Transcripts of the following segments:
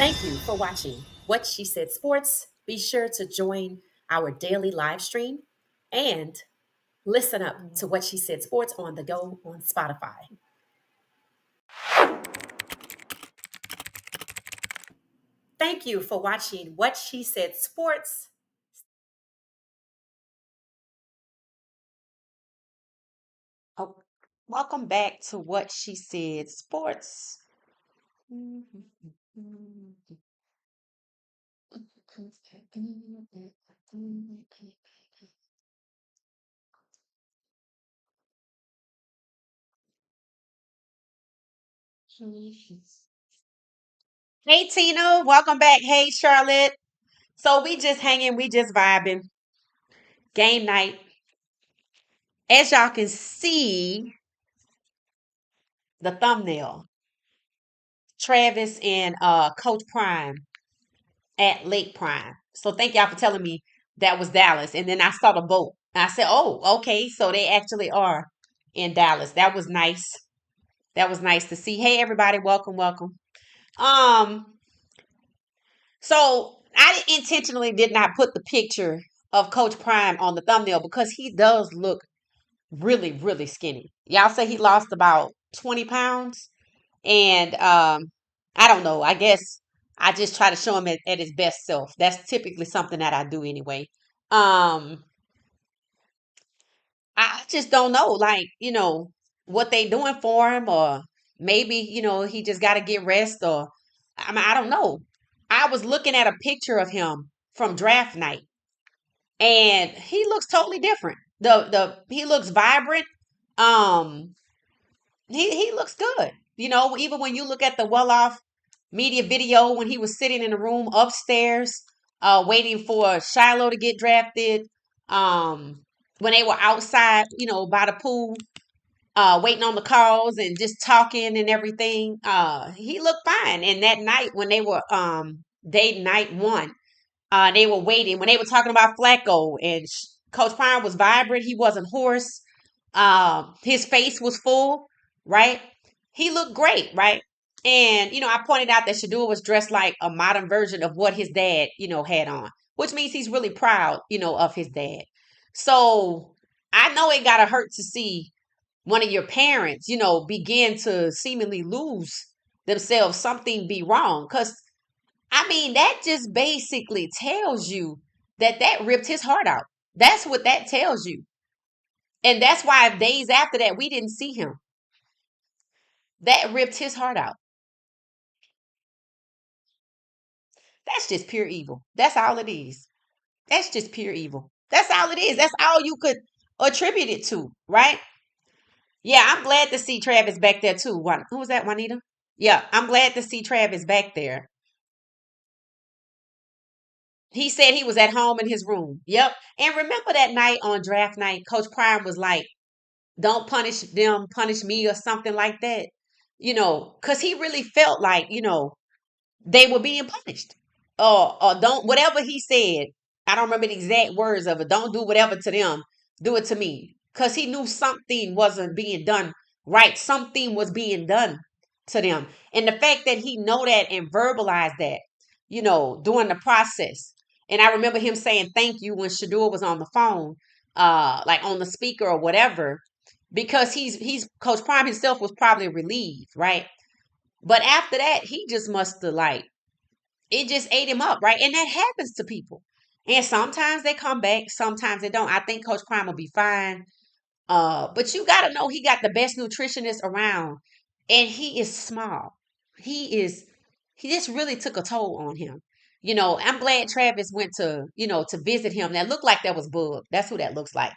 Thank you for watching What She Said Sports. Be sure to join our daily live stream and listen up to What She Said Sports on the go on Spotify. Thank you for watching What She Said Sports. Oh, welcome back to What She Said Sports. Hey Tina, welcome back. Hey Charlotte. So we just hanging, we just vibing. Game night. As y'all can see, the thumbnail. Travis and Coach Prime at Lake Prime. So thank y'all for telling me that was Dallas. And then I saw the boat. I said, oh, okay. So they actually are in Dallas. That was nice. That was nice to see. Hey everybody, welcome, welcome. Um, so I intentionally did not put the picture of Coach Prime on the thumbnail because he does look really, really skinny. Y'all say he lost about 20 pounds. And I don't know. I guess I just try to show him at his best self. That's typically something that I do anyway. Um, I just don't know, like, what they doing for him, or maybe, he just got to get rest, or I don't know. I was looking at a picture of him from draft night, and he looks totally different. The he looks vibrant. Um, he looks good. Even when you look at the well off media video when he was sitting in the room upstairs, waiting for Shiloh to get drafted, when they were outside, by the pool, waiting on the calls and just talking and everything, he looked fine. And that night when they were day night one, they were waiting when they were talking about Flacco, and Coach Prime was vibrant. He wasn't hoarse. His face was full, right? He looked great, right? And I pointed out that Shaduer was dressed like a modern version of what his dad, had on, which means he's really proud, of his dad. So I know it gotta hurt to see one of your parents, begin to seemingly lose themselves, something be wrong. Because I mean, that just basically tells you that ripped his heart out. That's what that tells you. And that's why days after that, we didn't see him. That ripped his heart out. That's just pure evil. That's all it is. That's just pure evil. That's all it is. That's all you could attribute it to, right? Yeah, I'm glad to see Travis back there too. Who was that, Juanita? Yeah, I'm glad to see Travis back there. He said he was at home in his room. Yep. And remember that night on draft night, Coach Prime was like, don't punish them, punish me, or something like that. Because he really felt like, they were being punished. Or don't, whatever he said, I don't remember the exact words of it. Don't do whatever to them, do it to me. Because he knew something wasn't being done right. Something was being done to them. And the fact that he know that and verbalize that, during the process. And I remember him saying thank you when Shadur was on the phone, like on the speaker or whatever, because he's Coach Prime himself was probably relieved, right? But after that, he just must have like it just ate him up, right? And that happens to people. And sometimes they come back, sometimes they don't. I think Coach Prime will be fine. But you gotta know he got the best nutritionist around, and he is small. He just really took a toll on him. I'm glad Travis went to visit him. That looked like that was Bug. That's who that looks like.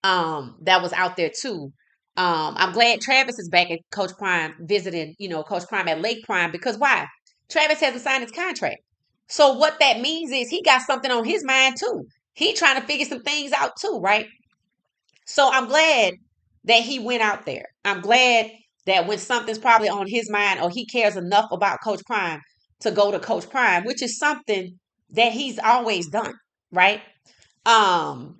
That was out there too. I'm glad Travis is back at Coach Prime visiting, Coach Prime at Lake Prime, because why? Travis hasn't signed his contract. So what that means is he got something on his mind too. He trying to figure some things out too, right? So I'm glad that he went out there. I'm glad that when something's probably on his mind, or he cares enough about Coach Prime to go to Coach Prime, which is something that he's always done, right? Um,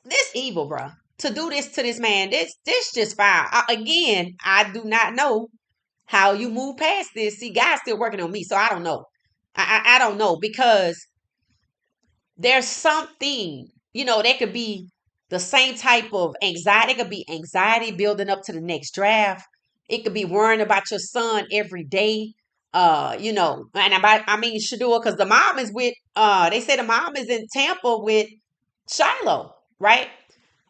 this evil, bro. To do this to this man, this just foul. Again, I do not know How you move past this? See, God's still working on me, so I don't know. I don't know because there's something, that could be the same type of anxiety. It could be anxiety building up to the next draft. It could be worrying about your son every day. And I mean Shadur, because the mom is with they say the mom is in Tampa with Shiloh, right?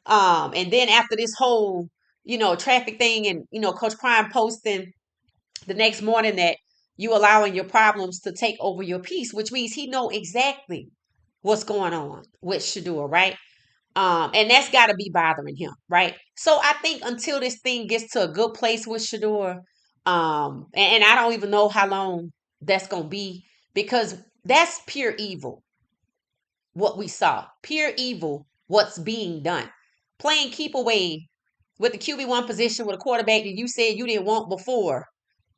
And then after this whole, traffic thing and, Coach Prime posting the next morning that you allowing your problems to take over your peace, which means he know exactly what's going on with Shadur, right? And that's got to be bothering him, right? So I think until this thing gets to a good place with Shadur, and I don't even know how long that's gonna be because that's pure evil. What we saw, pure evil. What's being done, playing keep away with the QB1 position with a quarterback that you said you didn't want before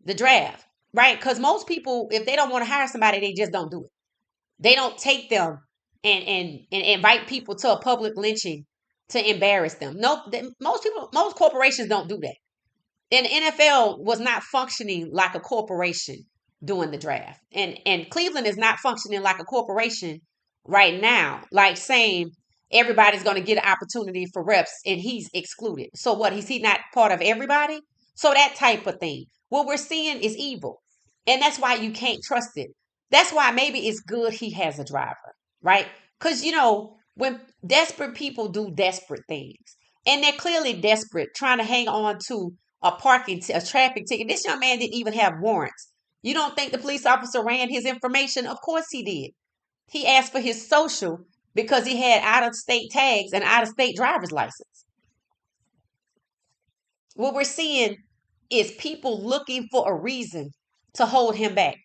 the draft, right? Because most people, if they don't want to hire somebody, they just don't do it. They don't take them and invite people to a public lynching to embarrass them. No, most corporations don't do that. And the NFL was not functioning like a corporation during the draft. And Cleveland is not functioning like a corporation right now, like saying everybody's going to get an opportunity for reps and he's excluded. So what? Is he not part of everybody? So that type of thing. What we're seeing is evil. And that's why you can't trust it. That's why maybe it's good he has a driver, right? Because, when desperate people do desperate things, and they're clearly desperate, trying to hang on to a traffic ticket. This young man didn't even have warrants. You don't think the police officer ran his information? Of course he did. He asked for his social because he had out of state tags and out of state driver's license. What we're seeing is people looking for a reason to hold him back.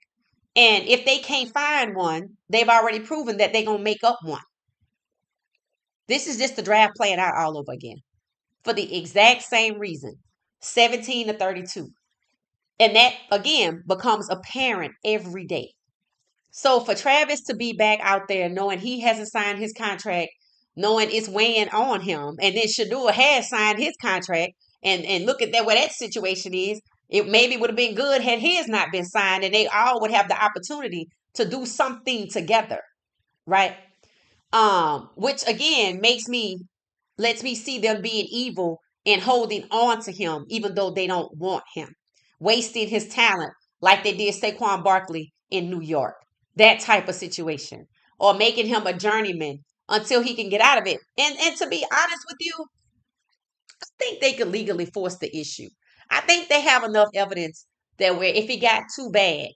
And if they can't find one, they've already proven that they're going to make up one. This is just the draft playing out all over again for the exact same reason, 17 to 32. And that, again, becomes apparent every day. So for Travis to be back out there knowing he hasn't signed his contract, knowing it's weighing on him, and then Shadur has signed his contract, and look at that where that situation is. It maybe would have been good had his not been signed, and they all would have the opportunity to do something together, right? Which again lets me see them being evil and holding on to him, even though they don't want him, wasting his talent like they did Saquon Barkley in New York, that type of situation, or making him a journeyman until he can get out of it. And to be honest with you, I think they could legally force the issue. I think they have enough evidence that where if it got too bad,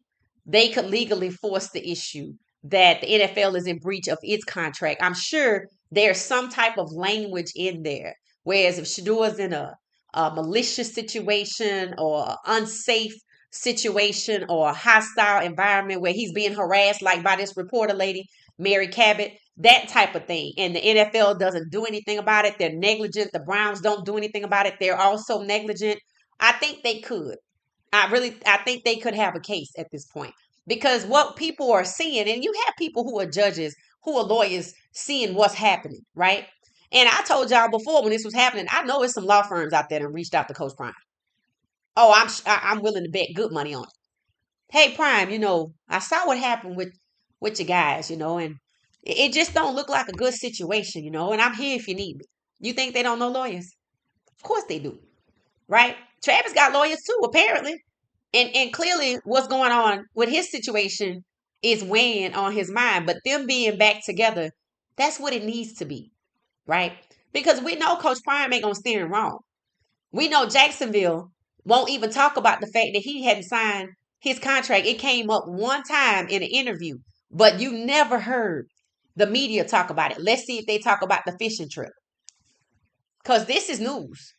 they could legally force the issue that the NFL is in breach of its contract. I'm sure there's some type of language in there. Whereas if Shador is in a malicious situation or unsafe situation or a hostile environment where he's being harassed, like by this reporter lady, Mary Cabot, that type of thing. And the NFL doesn't do anything about it. They're negligent. The Browns don't do anything about it. They're also negligent. I think they could. I think they could have a case at this point because what people are seeing, and you have people who are judges, who are lawyers, seeing what's happening, right? And I told y'all before when this was happening, I know it's some law firms out there that reached out to Coach Prime. Oh, I'm willing to bet good money on it. Hey, Prime, I saw what happened with you guys, and it just don't look like a good situation, and I'm here if you need me. You think they don't know lawyers? Of course they do, right? Travis got lawyers too, apparently. And clearly what's going on with his situation is weighing on his mind. But them being back together, that's what it needs to be, right? Because we know Coach Prime ain't gonna steer him wrong. We know Jacksonville won't even talk about the fact that he hadn't signed his contract. It came up one time in an interview, but you never heard the media talk about it. Let's see if they talk about the fishing trip. Because this is news.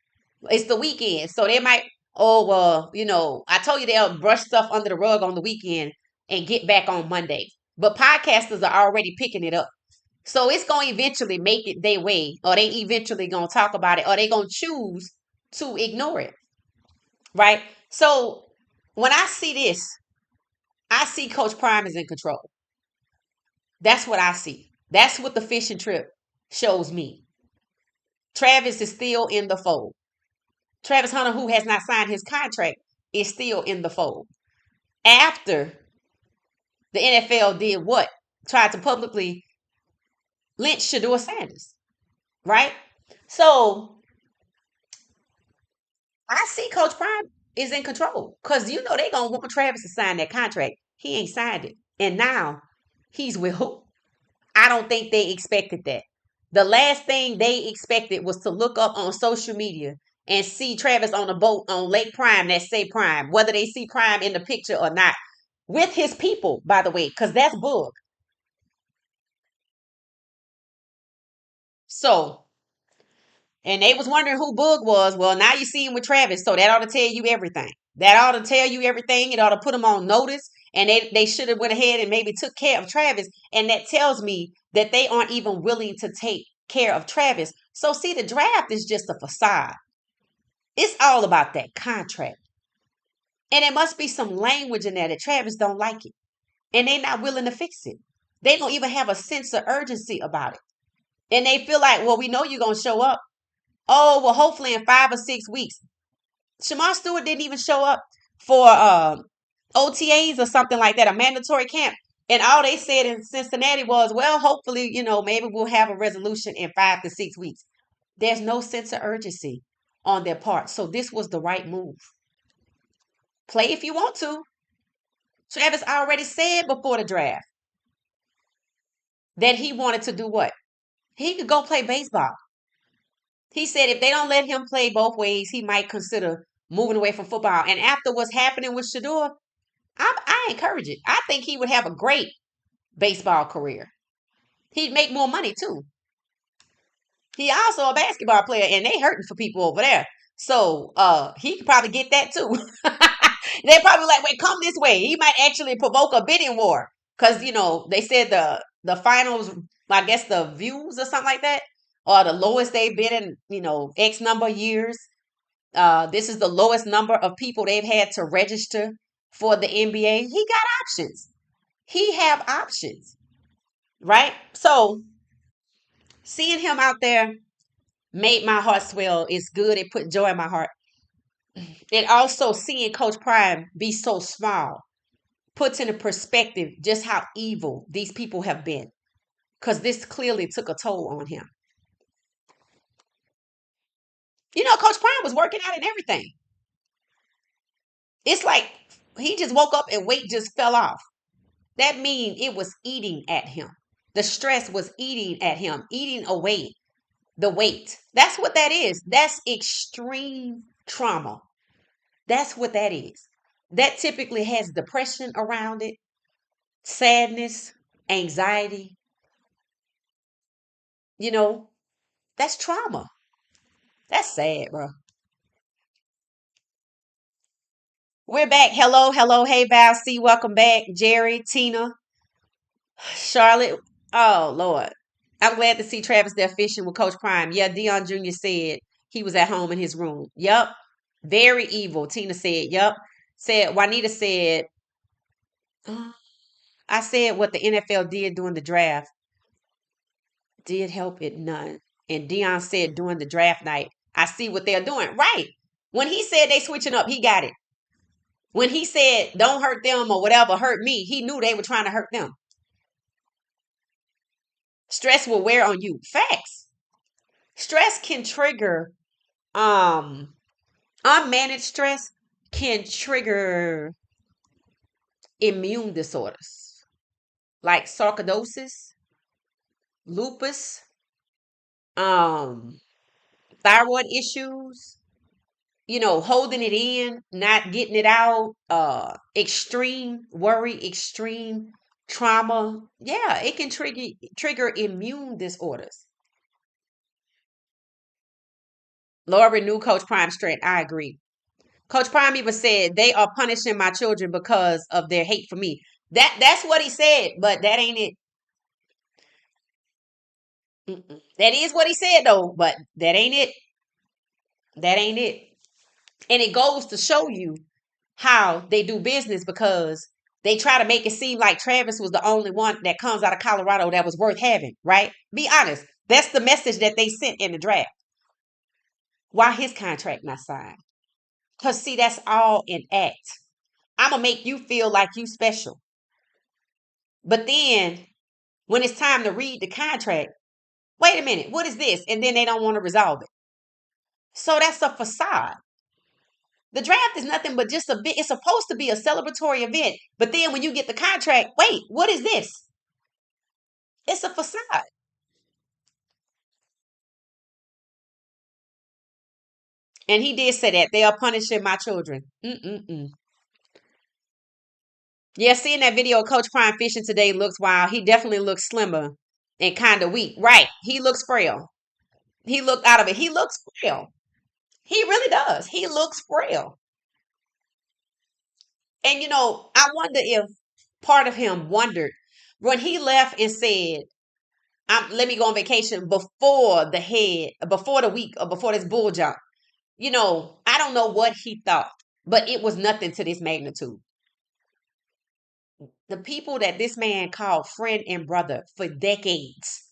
It's the weekend. So they might, oh, well, I told you they'll brush stuff under the rug on the weekend and get back on Monday. But podcasters are already picking it up. So it's going to eventually make it their way, or they eventually going to talk about it, or they going to choose to ignore it. Right? So when I see this, I see Coach Prime is in control. That's what I see. That's what the fishing trip shows me. Travis is still in the fold. Travis Hunter, who has not signed his contract, is still in the fold. After the NFL did what? Tried to publicly lynch Shaduer Sanders, right? So I see Coach Prime is in control because you know they gonna want Travis to sign that contract. He ain't signed it, and now he's with who? I don't think they expected that. The last thing they expected was to look up on social media and see Travis on a boat on Lake Prime that say Prime, whether they see Prime in the picture or not, with his people, by the way, because that's bug. So, and they was wondering who Boog was. Well, now you see him with Travis, so that ought to tell you everything. That ought to tell you everything. It ought to put them on notice. And they should have went ahead and maybe took care of Travis. And that tells me that they aren't even willing to take care of Travis. So see, the draft is just a facade. It's all about that contract. And there must be some language in there that Travis don't like it. And they're not willing to fix it. They don't even have a sense of urgency about it. And they feel like, well, we know you're going to show up. Oh, well, hopefully in 5 or 6 weeks. Shamar Stewart didn't even show up for OTAs or something like that, a mandatory camp. And all they said in Cincinnati was, well, hopefully, maybe we'll have a resolution in 5 to 6 weeks. There's no sense of urgency on their part. So this was the right move. Play if you want to. Travis already said before the draft that he wanted to do what? He could go play baseball. He said if they don't let him play both ways, he might consider moving away from football. And after what's happening with Shadur, I encourage it. I think he would have a great baseball career. He'd make more money too. He also a basketball player, and they hurting for people over there. So he could probably get that too. They're probably like, wait, come this way. He might actually provoke a bidding war. Because, they said the finals, I guess the views or something like that, or the lowest they've been in, X number of years. This is the lowest number of people they've had to register for the NBA. He got options. He have options, right? So seeing him out there made my heart swell. It's good. It put joy in my heart. And also seeing Coach Prime be so small puts into perspective just how evil these people have been. Because this clearly took a toll on him. Coach Prime was working out and everything. It's like he just woke up and weight just fell off. That means it was eating at him. The stress was eating at him, eating away the weight. That's what that is. That's extreme trauma. That's what that is. That typically has depression around it, sadness, anxiety. That's trauma. That's sad, bro. We're back. Hello, hello. Hey, Val C. Welcome back. Jerry, Tina, Charlotte. Oh, Lord. I'm glad to see Travis there fishing with Coach Prime. Yeah, Dion Jr. said he was at home in his room. Yep. Very evil. Tina said, yep. Said, Juanita said, I said what the NFL did during the draft did help it none. And Dion said during the draft night, I see what they're doing. Right. When he said they switching up, he got it. When he said don't hurt them or whatever, hurt me, he knew they were trying to hurt them. Stress will wear on you. Facts. Stress can trigger unmanaged stress can trigger immune disorders like sarcoidosis, lupus, um, thyroid issues, holding it in, not getting it out, extreme worry, extreme trauma. Yeah, it can trigger immune disorders. Lord, renew Coach Prime strength. I agree. Coach Prime even said they are punishing my children because of their hate for me. That's what he said, but that ain't it. That is what he said though, but that ain't it. That ain't it. And it goes to show you how they do business because they try to make it seem like Travis was the only one that comes out of Colorado that was worth having, right? Be honest. That's the message that they sent in the draft. Why his contract not signed? Because, see, that's all an act. I'm going to make you feel like you special. But then when it's time to read the contract, wait a minute, what is this? And then they don't want to resolve it. So that's a facade. The draft is nothing but just a bit. It's supposed to be a celebratory event. But then when you get the contract, wait, what is this? It's a facade. And he did say that they are punishing my children. Mm-mm-mm. Yeah, seeing that video of Coach Prime fishing today looks wild. He definitely looks slimmer and kind of weak. Right. He looks frail. He looked out of it. He looks frail. He really does. He looks frail. And I wonder if part of him wondered when he left and said, let me go on vacation before the week or before this bull jump. I don't know what he thought, but it was nothing to this magnitude. The people that this man called friend and brother for decades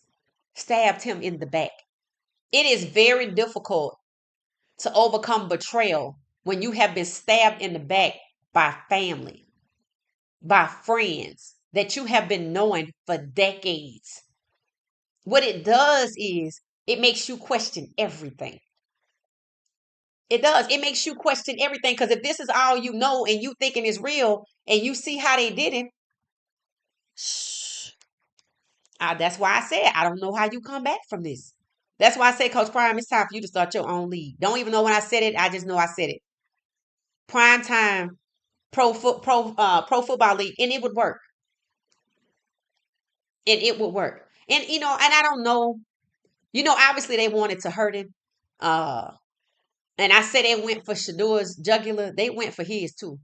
stabbed him in the back. It is very difficult to overcome betrayal when you have been stabbed in the back by family, by friends that you have been knowing for decades. What it does is it makes you question everything. It does. It makes you question everything because if this is all you know and you thinking is real and you see how they did it, shh. That's why I said I don't know how you come back from this. That's why I said, Coach Prime, it's time for you to start your own league. Don't even know when I said it. I just know I said it. Prime time pro football league, and it would work. And it would work. And and I don't know. Obviously they wanted to hurt him. And I said they went for Shaduer's jugular. They went for his too.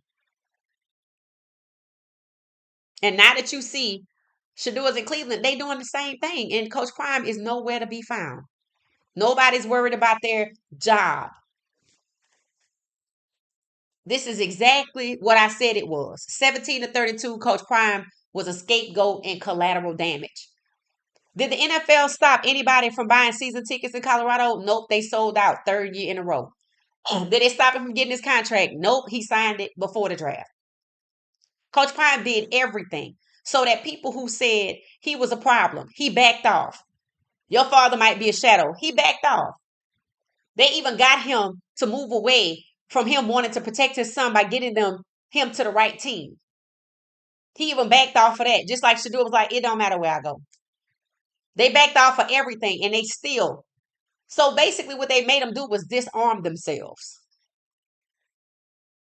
And now that you see Shaduer's in Cleveland, they doing the same thing. And Coach Prime is nowhere to be found. Nobody's worried about their job. This is exactly what I said it was. 17-32, Coach Prime was a scapegoat and collateral damage. Did the NFL stop anybody from buying season tickets in Colorado? Nope, they sold out third year in a row. Did they stop him from getting his contract? Nope, he signed it before the draft. Coach Prime did everything so that people who said he was a problem, he backed off. Your father might be a shadow. He backed off. They even got him to move away from him wanting to protect his son by getting him to the right team. He even backed off of that. Just like Shadur was like, it don't matter where I go. They backed off of everything and they still. So basically what they made them do was disarm themselves.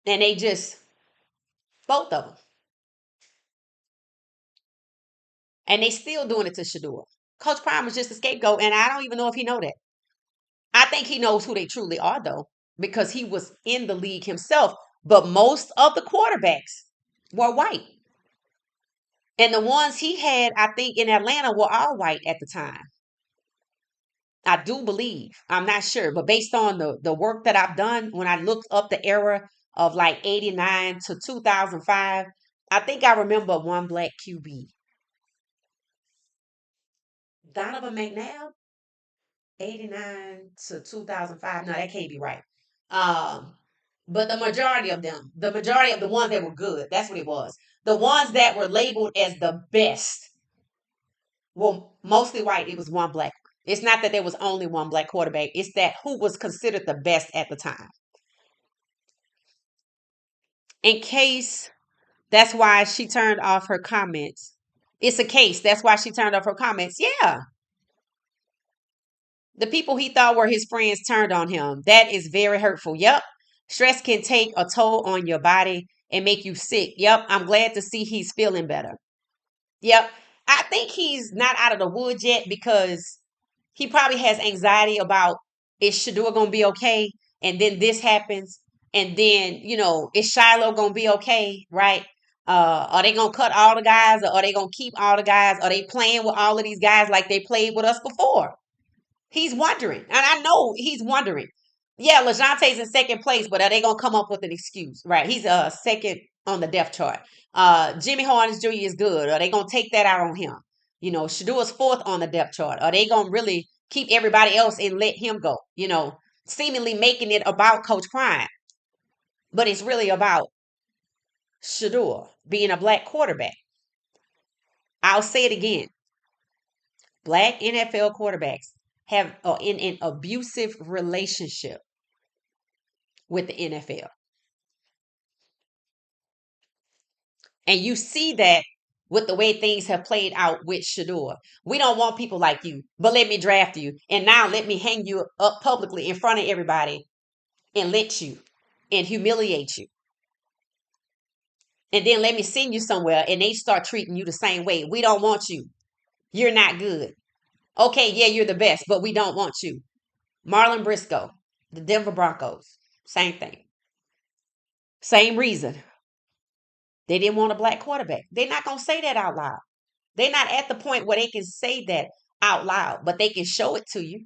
And they just, both of them. And they still doing it to Shadur. Coach Prime was just a scapegoat, and I don't even know if he know that. I think he knows who they truly are, though, because he was in the league himself. But most of the quarterbacks were white. And the ones he had, I think, in Atlanta were all white at the time. I do believe. I'm not sure. But based on the work that I've done, when I looked up the era of like 89 to 2005, I think I remember one black QB. Donovan McNabb, 89 to 2005. No, that can't be right. Um, but the majority of the ones that were good, that's what it was. The ones that were labeled as the best were mostly white. It was one black. It's not that there was only one black quarterback. It's that who was considered the best at the time. In case that's why she turned off her comments. It's a case. That's why she turned off her comments. Yeah. The people he thought were his friends turned on him. That is very hurtful. Yep. Stress can take a toll on your body and make you sick. Yep. I'm glad to see he's feeling better. Yep. I think he's not out of the woods yet because he probably has anxiety about is Shadur gonna be okay? And then this happens, and then is Shiloh gonna be okay? Right? Are they gonna cut all the guys, or are they gonna keep all the guys? Are they playing with all of these guys like they played with us before? He's wondering, and I know he's wondering. Yeah, LeJonte's in second place, but are they gonna come up with an excuse? Right? He's second on the depth chart. Jimmy Horns Jr. is good. Are they gonna take that out on him? Shadur's fourth on the depth chart. Are they gonna really keep everybody else and let him go? Seemingly making it about Coach Prime. But it's really about Shadur being a black quarterback. I'll say it again. Black NFL quarterbacks have in an abusive relationship with the NFL. And you see that with the way things have played out with Shador. We don't want people like you, but let me draft you. And now let me hang you up publicly in front of everybody and lynch you and humiliate you. And then let me send you somewhere and they start treating you the same way. We don't want you. You're not good. Okay, yeah, you're the best, but we don't want you. Marlon Briscoe, the Denver Broncos, same thing. Same reason. They didn't want a black quarterback. They're not going to say that out loud. They're not at the point where they can say that out loud, but they can show it to you.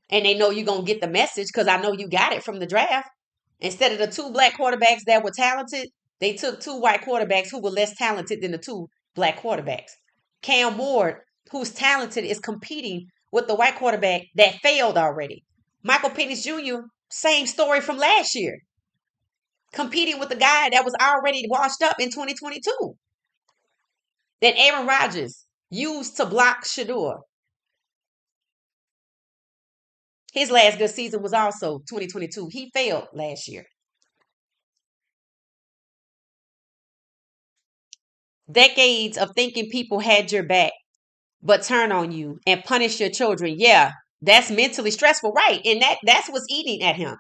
And they know you're going to get the message because I know you got it from the draft. Instead of the two black quarterbacks that were talented, they took two white quarterbacks who were less talented than the two black quarterbacks. Cam Ward, who's talented, is competing with the white quarterback that failed already. Michael Penix Jr., same story from last year, competing with the guy that was already washed up in 2022. That Aaron Rodgers used to block Shadur. His last good season was also 2022. He failed last year. Decades of thinking people had your back, but turn on you and punish your children. Yeah, that's mentally stressful, right? And that's what's eating at him.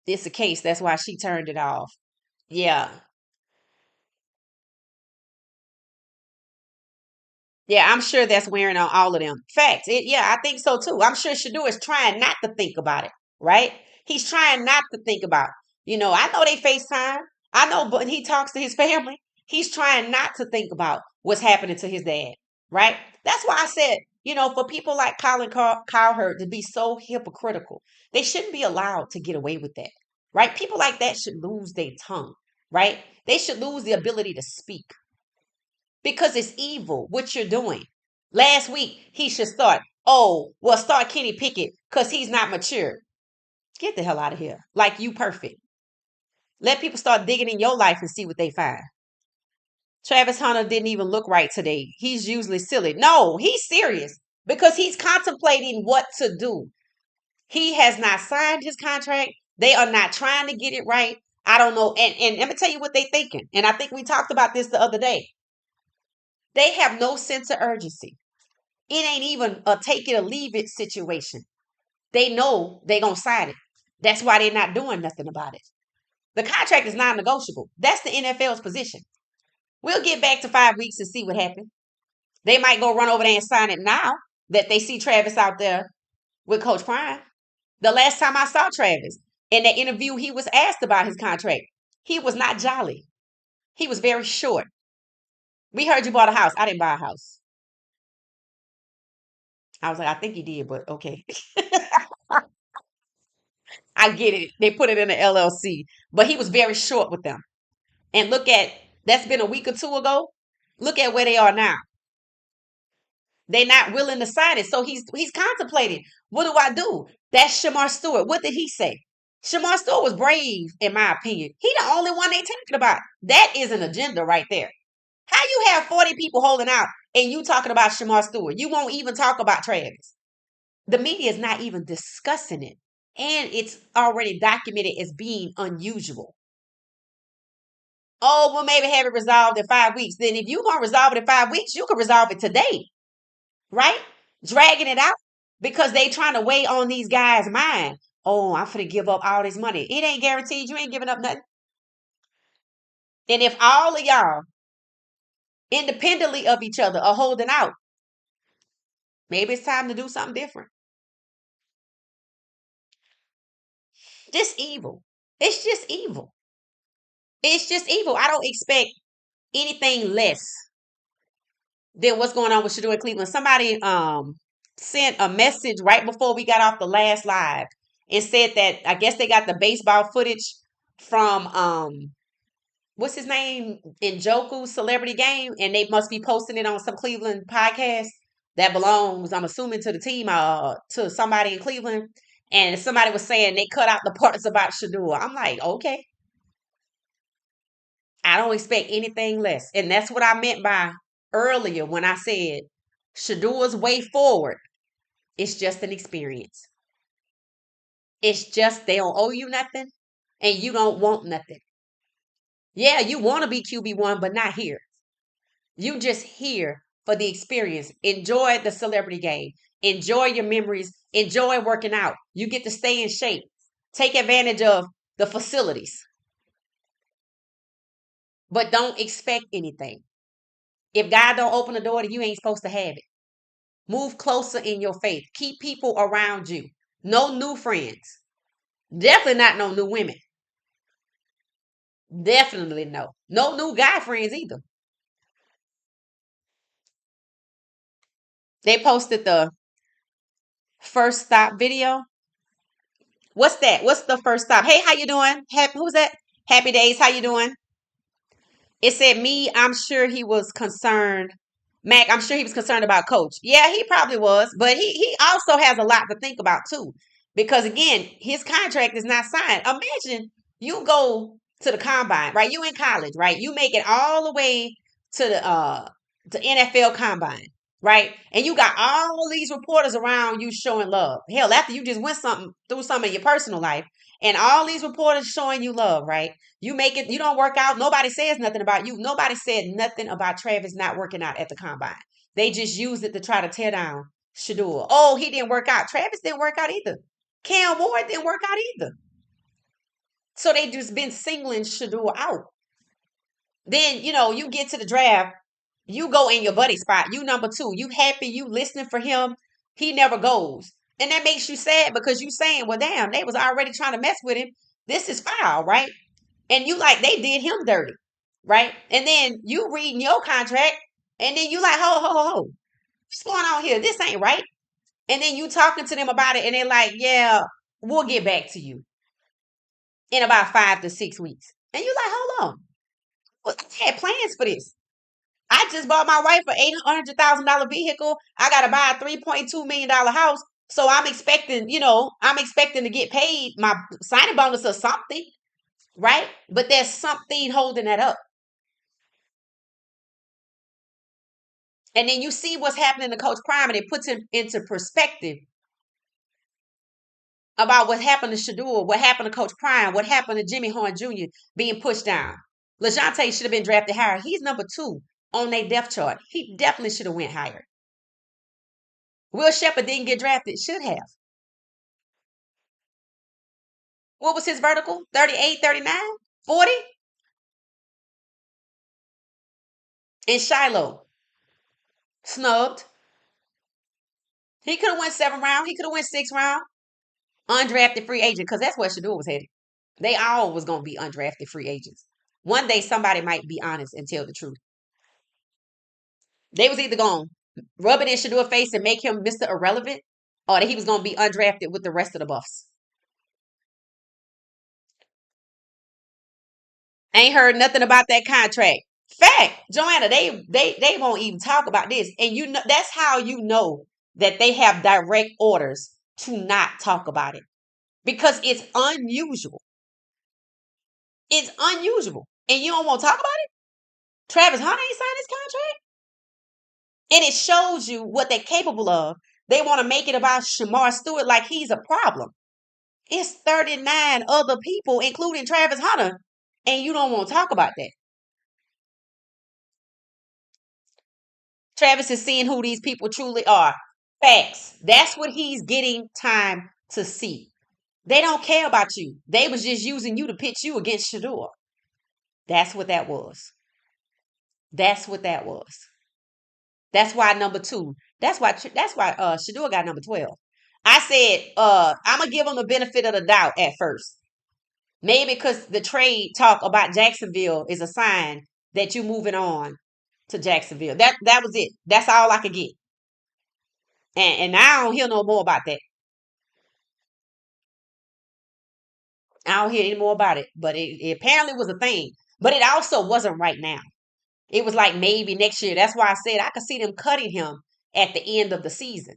It's a case. That's why she turned it off. Yeah. Yeah, I'm sure that's wearing on all of them. Facts. Yeah, I think so too. I'm sure Shadur is trying not to think about it, right? He's trying not to think about, I know they FaceTime. I know, but he talks to his family. He's trying not to think about what's happening to his dad, right? That's why I said, for people like Colin Cowherd to be so hypocritical, they shouldn't be allowed to get away with that, right? People like that should lose their tongue, right? They should lose the ability to speak because it's evil what you're doing. Last week, he should start. Oh, well, start Kenny Pickett because he's not mature. Get the hell out of here. Like you perfect. Let people start digging in your life and see what they find. Travis Hunter didn't even look right today. He's usually silly. No, he's serious because he's contemplating what to do. He has not signed his contract. They are not trying to get it right. I don't know. And let me tell you what they're thinking. And I think we talked about this the other day. They have no sense of urgency. It ain't even a take it or leave it situation. They know they gonna sign it. That's why they're not doing nothing about it. The contract is non-negotiable. That's the NFL's position. We'll get back to 5 weeks and see what happens. They might go run over there and sign it now that they see Travis out there with Coach Prime. The last time I saw Travis in that interview, he was asked about his contract. He was not jolly. He was very short. We heard you bought a house. I didn't buy a house. I was like, I think he did, but okay. I get it. They put it in the LLC, but he was very short with them. And look at that's been a week or two ago. Look at where they are now. They're not willing to sign it. So he's contemplating. What do I do? That's Shamar Stewart. What did he say? Shamar Stewart was brave, in my opinion. He the only one they talking about. That is an agenda right there. How you have 40 people holding out and you talking about Shamar Stewart? You won't even talk about Travis. The media is not even discussing it. And it's already documented as being unusual. Oh, we'll maybe have it resolved in 5 weeks. Then if you're going to resolve it in 5 weeks, you can resolve it today, right? Dragging it out because they trying to weigh on these guys' mind. Oh, I'm finna give up all this money. It ain't guaranteed. You ain't giving up nothing. And if all of y'all, independently of each other, are holding out, maybe it's time to do something different. Just evil. It's just evil. It's just evil. I don't expect anything less than what's going on with Shadour Cleveland. Somebody sent a message right before we got off the last live and said that I guess they got the baseball footage from what's his name in Joku's celebrity game, and they must be posting it on some Cleveland podcast that belongs, I'm assuming, to the team, to somebody in Cleveland. And somebody was saying they cut out the parts about Shadur. I'm like, okay, I don't expect anything less. And that's what I meant by earlier when I said Shadur's way forward is just an experience. It's just they don't owe you nothing and you don't want nothing. Yeah, you want to be QB1, but not here. You just here for the experience. Enjoy the celebrity game. Enjoy your memories. Enjoy working out. You get to stay in shape. Take advantage of the facilities, but don't expect anything. If God don't open the door to you, ain't supposed to have it. Move closer in your faith. Keep people around you. No new friends. Definitely not no new women. Definitely no. No new guy friends either. They posted the first stop video. What's that? What's the first stop? Hey, how you doing? Who's that? Happy days. How you doing? It said me. I'm sure he was concerned. Mac, I'm sure he was concerned about coach. Yeah, he probably was, but he also has a lot to think about too. Because again, his contract is not signed. Imagine you go to the combine, right? You in college, right? You make it all the way to the NFL combine, right? And you got all these reporters around you showing love. Hell, after you just went something through some of your personal life, and all these reporters showing you love, right? You make it, you don't work out. Nobody says nothing about you. Nobody said nothing about Travis not working out at the combine. They just used it to try to tear down Shadur. Oh, he didn't work out. Travis didn't work out either. Cam Ward didn't work out either. So they just been singling Shadur out. Then, you get to the draft, you go in your buddy spot. You number two. You happy, you listening for him. He never goes. And that makes you sad because you saying, well, damn, they was already trying to mess with him. This is foul, right? And you like they did him dirty, right? And then you reading your contract, and then you like, ho, what's going on here? This ain't right. And then you talking to them about it, and they're like, yeah, we'll get back to you in about 5 to 6 weeks. And you like, hold on, well, I had plans for this. I just bought my wife an $800,000 vehicle. I gotta buy a $3.2 million house. So I'm expecting to get paid my signing bonus or something, right? But there's something holding that up. And then you see what's happening to Coach Prime, and it puts him into perspective about what happened to Shadur, what happened to Coach Prime, what happened to Jimmy Horn Jr. being pushed down. LeJounte should have been drafted higher. He's number 2 on their depth chart. He definitely should have went higher. Will Shepard didn't get drafted. Should have. What was his vertical? 38, 39, 40? And Shiloh snubbed. He could have went 7th round. He could have went 6th round. Undrafted free agent, because that's where Shadur was headed. They all was going to be undrafted free agents. One day somebody might be honest and tell the truth. They was either going to rub it in Shadur face and make him Mr. Irrelevant, or that he was going to be undrafted with the rest of the Buffs. Ain't heard nothing about that contract. Fact, Joanna, they won't even talk about this. And that's how you know that they have direct orders to not talk about it. Because it's unusual. It's unusual. And you don't want to talk about it? Travis Hunter ain't signed his contract. And it shows you what they're capable of. They want to make it about Shamar Stewart like he's a problem. It's 39 other people, including Travis Hunter, and you don't want to talk about that. Travis is seeing who these people truly are. Facts. That's what he's getting time to see. They don't care about you. They was just using you to pitch you against Shadur. That's what that was. That's what that was. That's why number 2. That's why Shadur got number 12. I said I'm gonna give him the benefit of the doubt at first. Maybe because the trade talk about Jacksonville is a sign that you're moving on to Jacksonville. That was it. That's all I could get. And I don't hear no more about that. I don't hear any more about it. But it apparently was a thing. But it also wasn't right now. It was like maybe next year. That's why I said I could see them cutting him at the end of the season.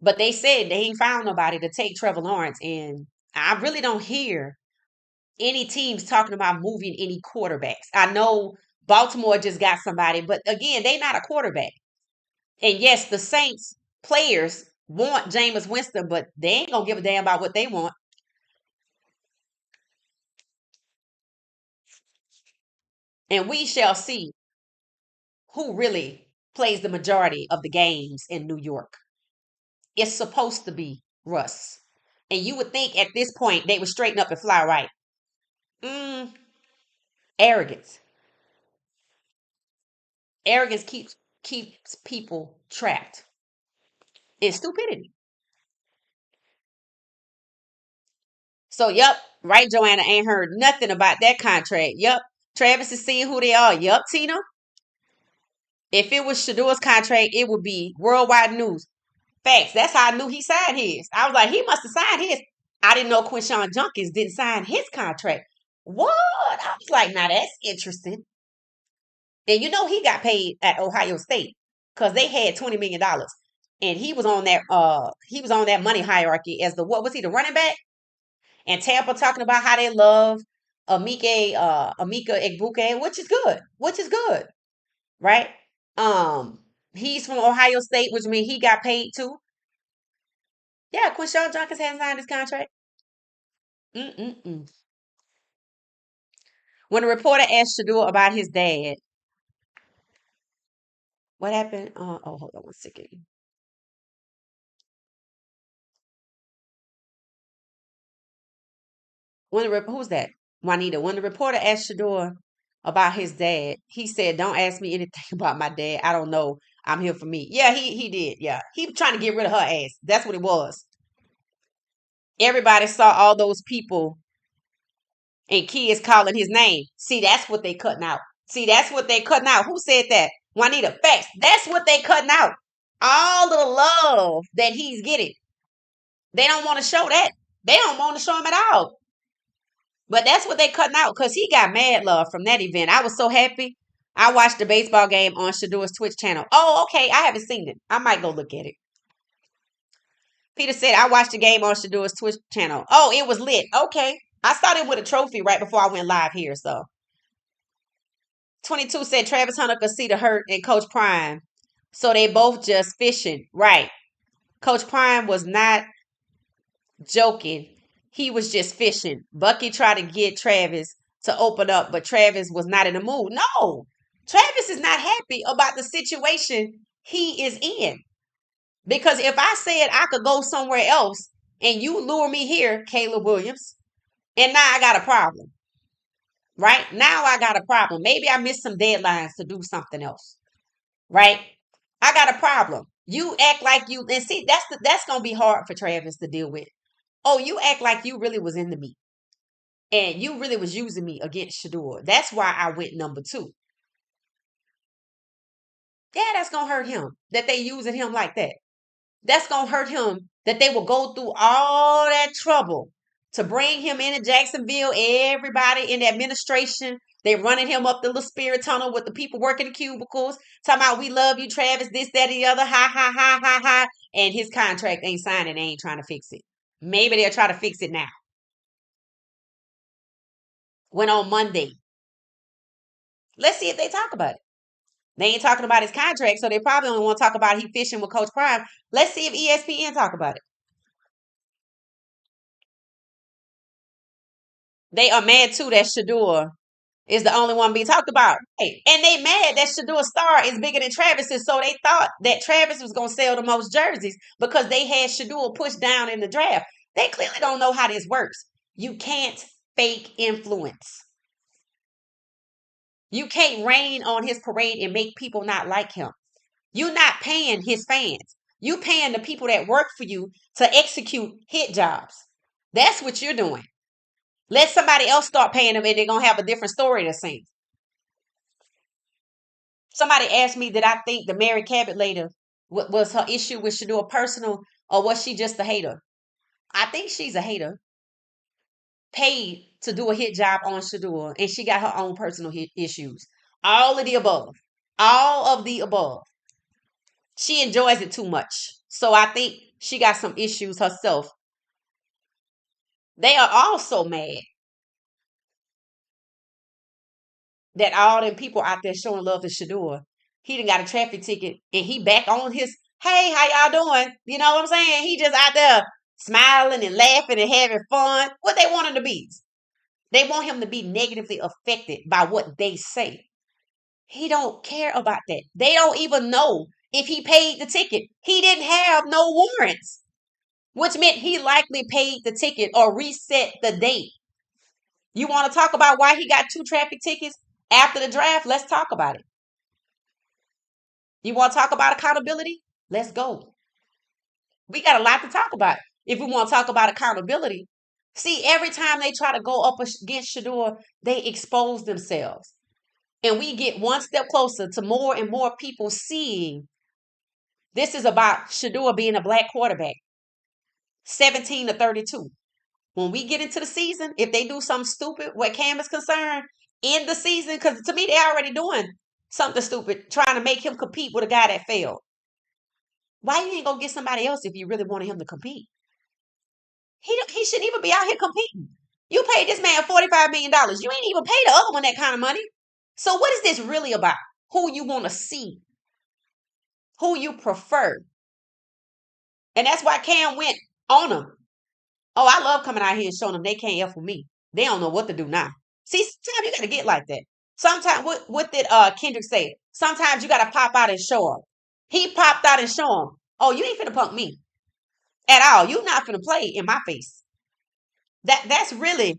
But they said they ain't found nobody to take Trevor Lawrence, and I really don't hear any teams talking about moving any quarterbacks. I know Baltimore just got somebody, but again, they not a quarterback. And yes, the Saints players want Jameis Winston, but they ain't gonna give a damn about what they want. And we shall see who really plays the majority of the games in New York. It's supposed to be Russ. And you would think at this point they would straighten up and fly right. Mm, arrogance. Arrogance keeps people trapped. And stupidity. So yep, right, Joanna ain't heard nothing about that contract. Yep. Travis is seeing who they are. Yep, Tina. If it was Shadure's contract, it would be worldwide news. Facts. That's how I knew he signed his. I was like, he must have signed his. I didn't know Quinshawn Junkins didn't sign his contract. What? I was like, now that's interesting. And you know he got paid at Ohio State because they had $20 million. And he was on that money hierarchy as the what was he, the running back? And Tampa talking about how they love Amika Egbuke, which is good. Which is good. Right? He's from Ohio State, which means he got paid too. Yeah, Quinshawn Junkins hasn't signed his contract. Mm-mm-mm. When a reporter asked Shadur about his dad, what happened? Oh, hold on one second. Who's that? Juanita. When the reporter asked Shadur about his dad, he said, "Don't ask me anything about my dad. I don't know. I'm here for me." Yeah, he did. Yeah, he was trying to get rid of her ass. That's what it was. Everybody saw all those people and kids calling his name. See, that's what they cutting out. See, that's what they cutting out. Who said that? Juanita. Facts. That's what they cutting out. All the love that he's getting. They don't want to show that. They don't want to show him at all. But that's what they cutting out because he got mad love from that event. I was so happy. I watched the baseball game on Shadur's Twitch channel. Oh, okay. I haven't seen it. I might go look at it. Peter said, I watched the game on Shadur's Twitch channel. Oh, it was lit. Okay. I started with a trophy right before I went live here. So 22 said Travis Hunter could see the hurt in Coach Prime. So they both just fishing. Right. Coach Prime was not joking. He was just fishing. Bucky tried to get Travis to open up, but Travis was not in the mood. No, Travis is not happy about the situation he is in. Because if I said I could go somewhere else and you lure me here, Caleb Williams, and now I got a problem, right? Now I got a problem. Maybe I missed some deadlines to do something else, right? I got a problem. You act like you, and see, that's gonna be hard for Travis to deal with. Oh, you act like you really was in the meet. And you really was using me against Shadur. That's why I went number 2. Yeah, that's gonna hurt him that they using him like that. That's gonna hurt him that they will go through all that trouble to bring him into Jacksonville. Everybody in the administration, they running him up the little spirit tunnel with the people working the cubicles, talking about we love you, Travis, this, that, and the other, ha, ha, ha, ha, ha. And his contract ain't signed and they ain't trying to fix it. Maybe they'll try to fix it now. When on Monday, let's see if they talk about it. They ain't talking about his contract, so they probably only want to talk about he fishing with Coach Prime. Let's see if ESPN talk about it. They are mad too that Shadur is the only one being talked about. Hey, and they mad that Shadur's star is bigger than Travis's, so they thought that Travis was going to sell the most jerseys because they had Shadur pushed down in the draft. They clearly don't know how this works. You can't fake influence. You can't rain on his parade and make people not like him. You're not paying his fans. You paying the people that work for you to execute hit jobs. That's what you're doing. Let somebody else start paying them and they're going to have a different story to sing. Somebody asked me, did I think the Mary Cabot lady was her issue with Shadur personal or was she just a hater? I think she's a hater. Paid to do a hit job on Shadur and she got her own personal issues. All of the above. All of the above. She enjoys it too much. So I think She got some issues herself. They are also mad that all them people out there showing love to Shadur. He done got a traffic ticket and he back on his, hey, how y'all doing? You know what I'm saying? He just out there smiling and laughing and having fun. What they want him to be? They want him to be negatively affected by what they say. He don't care about that. They don't even know if he paid the ticket. He didn't have no warrants, which meant he likely paid the ticket or reset the date. You want to talk about why he got 2 traffic tickets after the draft? Let's talk about it. You want to talk about accountability? Let's go. We got a lot to talk about if we want to talk about accountability. See, every time they try to go up against Shadur, they expose themselves. And we get one step closer to more and more people seeing this is about Shadur being a black quarterback, 17 to 32. When we get into the season, if they do something stupid where Cam is concerned in the season, because to me, they're already doing something stupid, trying to make him compete with a guy that failed. Why you ain't gonna get somebody else if you really wanted him to compete? He shouldn't even be out here competing. You paid this man $45 million. You ain't even paid the other one that kind of money. So what is this really about? Who you want to see? Who you prefer? And that's why Cam went on them. Oh, I love coming out here and showing them they can't F with me. They don't know what to do now. See, sometimes you got to get like that. Sometimes, what did Kendrick say? Sometimes you got to pop out and show them. He popped out and show them. Oh, you ain't finna punk me at all. You not finna play in my face. That's really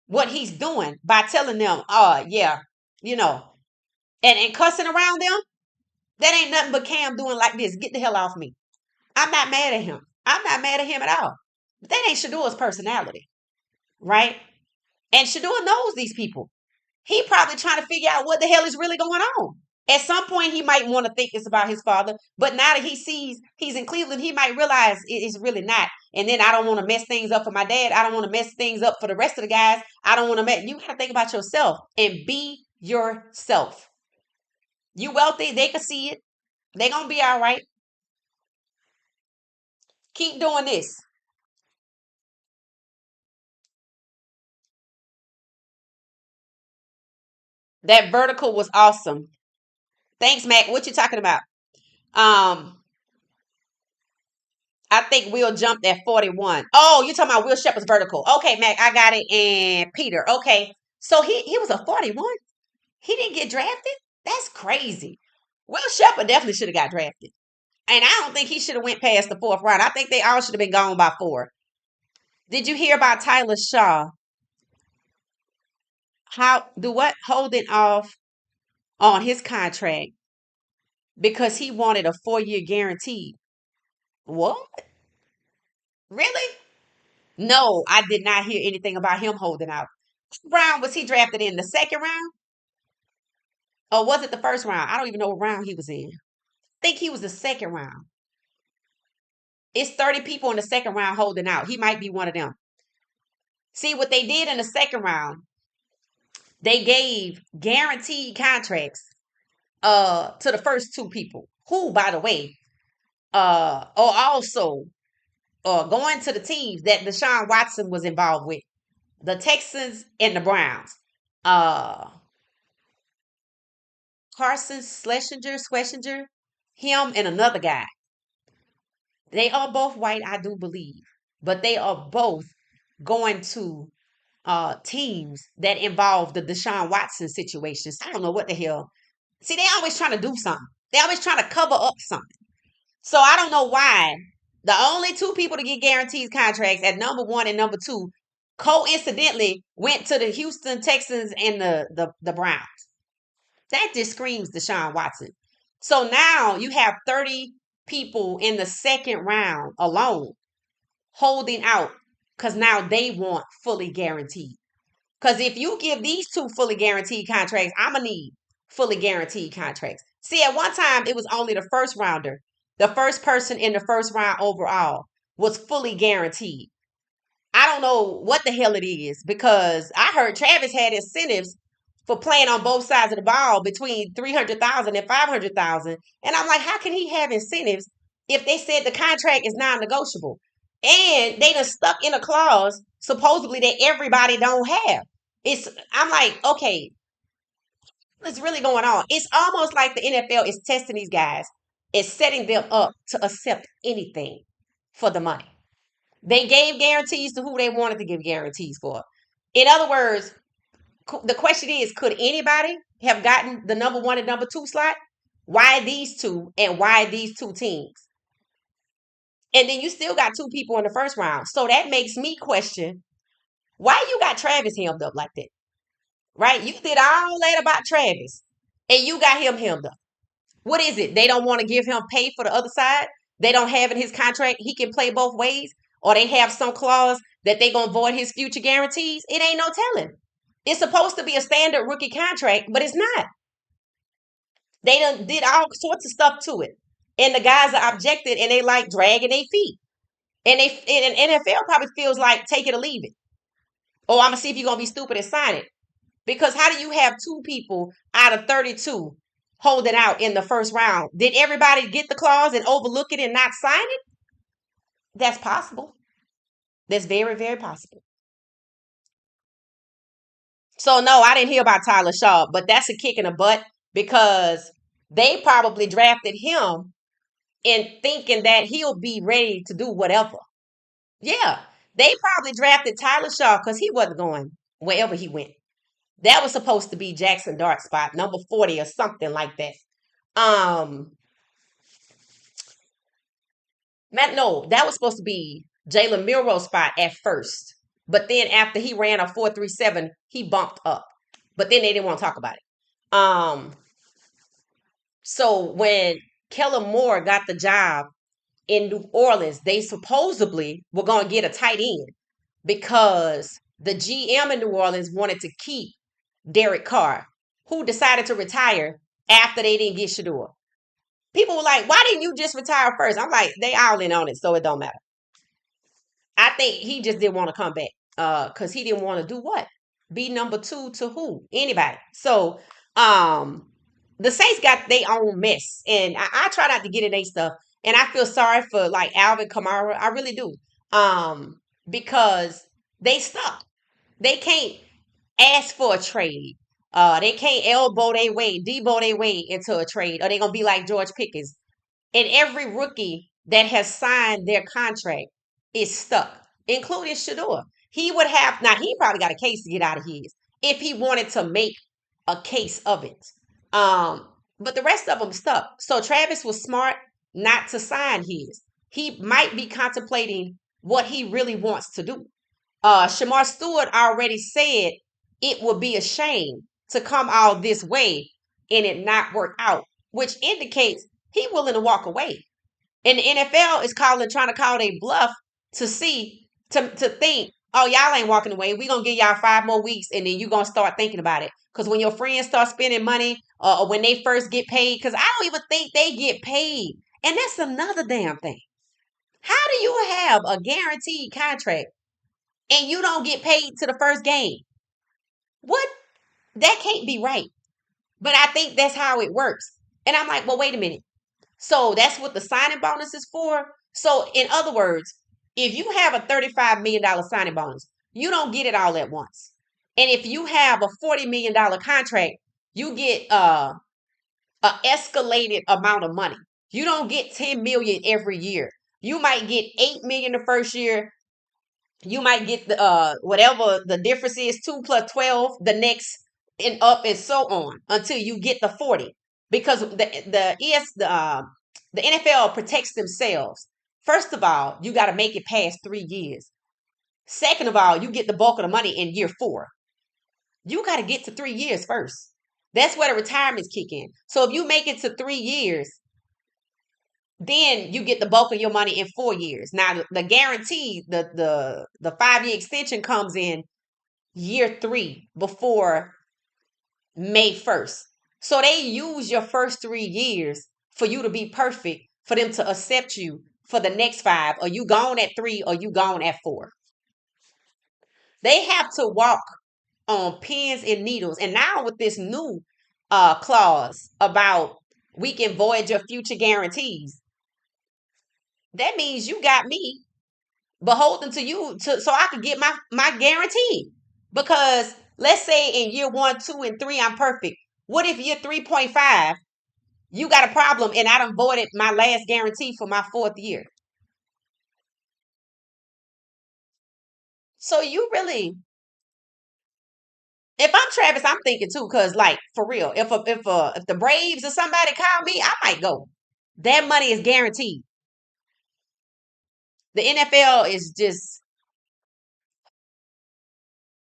what he's doing by telling them, yeah, you know, and cussing around them. That ain't nothing but Cam doing like this. Get the hell off me. I'm not mad at him. I'm not mad at him at all. But that ain't Shadur's personality, right? And Shadur knows these people. He probably trying to figure out what the hell is really going on. At some point, he might want to think it's about his father, but now that he sees he's in Cleveland, he might realize it's really not. And then I don't want to mess things up for my dad. I don't want to mess things up for the rest of the guys. I don't want to mess. You got to think about yourself and be yourself. You wealthy, they can see it. They gonna be all right. Keep doing this. That vertical was awesome. Thanks, Mac. What you talking about? Um, I think Will jumped at 41. Oh, you talking about Will Shepard's vertical. Okay, Mac, I got it. And Peter. Okay. So he was a 41. He didn't get drafted? That's crazy. Will Shepard definitely should have got drafted. And I don't think he should have went past the 4th round. I think they all should have been gone by 4. Did you hear about Tyler Shaw? How do what holding off on his contract because he wanted a 4-year guarantee? What? Really? No, I did not hear anything about him holding out. What round was he drafted in? The 2nd round? Or was it the 1st round? I don't even know what round he was in. I think he was the 2nd round. It's 30 people in the 2nd round holding out. He might be one of them. See what they did in the 2nd round? They gave guaranteed contracts to the first 2 people, who, by the way, are also going to the teams that Deshaun Watson was involved with, the Texans and the Browns. Uh, Carson Schlesinger, him and another guy. They are both white, I do believe, but they are both going to teams that involve the Deshaun Watson situations. I don't know what the hell. See, they always trying to do something. They always trying to cover up something. So I don't know why the only 2 people to get guaranteed contracts at number 1 and number 2 coincidentally went to the Houston Texans and the Browns. That just screams Deshaun Watson. So now you have 30 people in the 2nd round alone holding out because now they want fully guaranteed. Because if you give these 2 fully guaranteed contracts, I'm going to need fully guaranteed contracts. See, at one time, it was only the 1st rounder. The first person in the 1st round overall was fully guaranteed. I don't know what the hell it is because I heard Travis had incentives for playing on both sides of the ball between 300,000 and 500,000. And I'm like, how can he have incentives if they said the contract is non-negotiable and they done stuck in a clause supposedly that everybody don't have? I'm like, okay, what's really going on? It's almost like the NFL is testing these guys, is setting them up to accept anything for the money. They gave guarantees to who they wanted to give guarantees for. In other words, the question is, could anybody have gotten the number one and number two slot? Why these two and why these two teams? And then you still got two people in the first round. So that makes me question why you got Travis hemmed up like that, right? You did all that about Travis and you got him hemmed up. What is it? They don't want to give him pay for the other side? They don't have in his contract he can play both ways? Or they have some clause that they going to void his future guarantees? It ain't no telling. It's supposed to be a standard rookie contract, but it's not. They done did all sorts of stuff to it. And the guys are objected and they like dragging their feet. And NFL probably feels like take it or leave it. Oh, I'm gonna see if you're gonna be stupid and sign it. Because how do you have two people out of 32 holding out in the first round? Did everybody get the clause and overlook it and not sign it? That's possible. That's very, very possible. So no, I didn't hear about Tyler Shaw, but that's a kick in the butt because they probably drafted him in thinking that he'll be ready to do whatever. Yeah, they probably drafted Tyler Shaw because he wasn't going wherever he went. That was supposed to be Jackson Dart spot, number 40 or something like that. Matt, no, that was supposed to be Jalen Milroe's spot at first. But then after he ran a 4.37, he bumped up. But then they didn't want to talk about it. So when Kellen Moore got the job in New Orleans, they supposedly were going to get a tight end because the GM in New Orleans wanted to keep Derek Carr, who decided to retire after they didn't get Shaduer. People were like, why didn't you just retire first? I'm like, they all in on it, so it don't matter. I think he just didn't want to come back because he didn't want to do what? Be number two to who? Anybody. So the Saints got their own mess. And I try not to get in their stuff. And I feel sorry for like Alvin Kamara. I really do. Because they stuck. They can't ask for a trade. They can't elbow their way, debo their way into a trade, or they're gonna be like George Pickens. And every rookie that has signed their contract is stuck, including Shaduer. He would have now. He probably got a case to get out of his if he wanted to make a case of it. But the rest of them stuck. So Travis was smart not to sign his. He might be contemplating what he really wants to do. Shamar Stewart already said it would be a shame to come all this way and it not work out, which indicates he willing to walk away. And the NFL is trying to call a bluff to see, to think, oh, y'all ain't walking away. We're going to give y'all 5 more weeks and then you're going to start thinking about it. Because when your friends start spending money or when they first get paid, because I don't even think they get paid. And that's another damn thing. How do you have a guaranteed contract and you don't get paid to the first game? What? That can't be right. But I think that's how it works. And I'm like, well, wait a minute. So that's what the signing bonus is for. So in other words, if you have a $35 million signing bonus, you don't get it all at once. And if you have a $40 million contract, you get a escalated amount of money. You don't get 10 million every year. You might get 8 million the first year. You might get the whatever the difference is, 2 plus 12 the next, and up and so on until you get the 40. Because the NFL protects themselves. First of all, you got to make it past 3 years. Second of all, you get the bulk of the money in year 4. You got to get to 3 years first. That's where the retirements kick in. So if you make it to 3 years, then you get the bulk of your money in 4 years. Now the guarantee, the 5-year extension comes in year 3 before May 1st. So they use your first 3 years for you to be perfect, for them to accept you for the next 5. Or you gone at 3 or you gone at 4. They have to walk on pins and needles. And now with this new clause about we can void your future guarantees, that means you got me beholden to you so I could get my guarantee. Because let's say in year 1, 2, and 3, I'm perfect. What if year 3.5, you got a problem and I done voided my last guarantee for my fourth year? So you really, if I'm Travis, I'm thinking too, cause like for real, if the Braves or somebody call me, I might go. That money is guaranteed. The NFL is just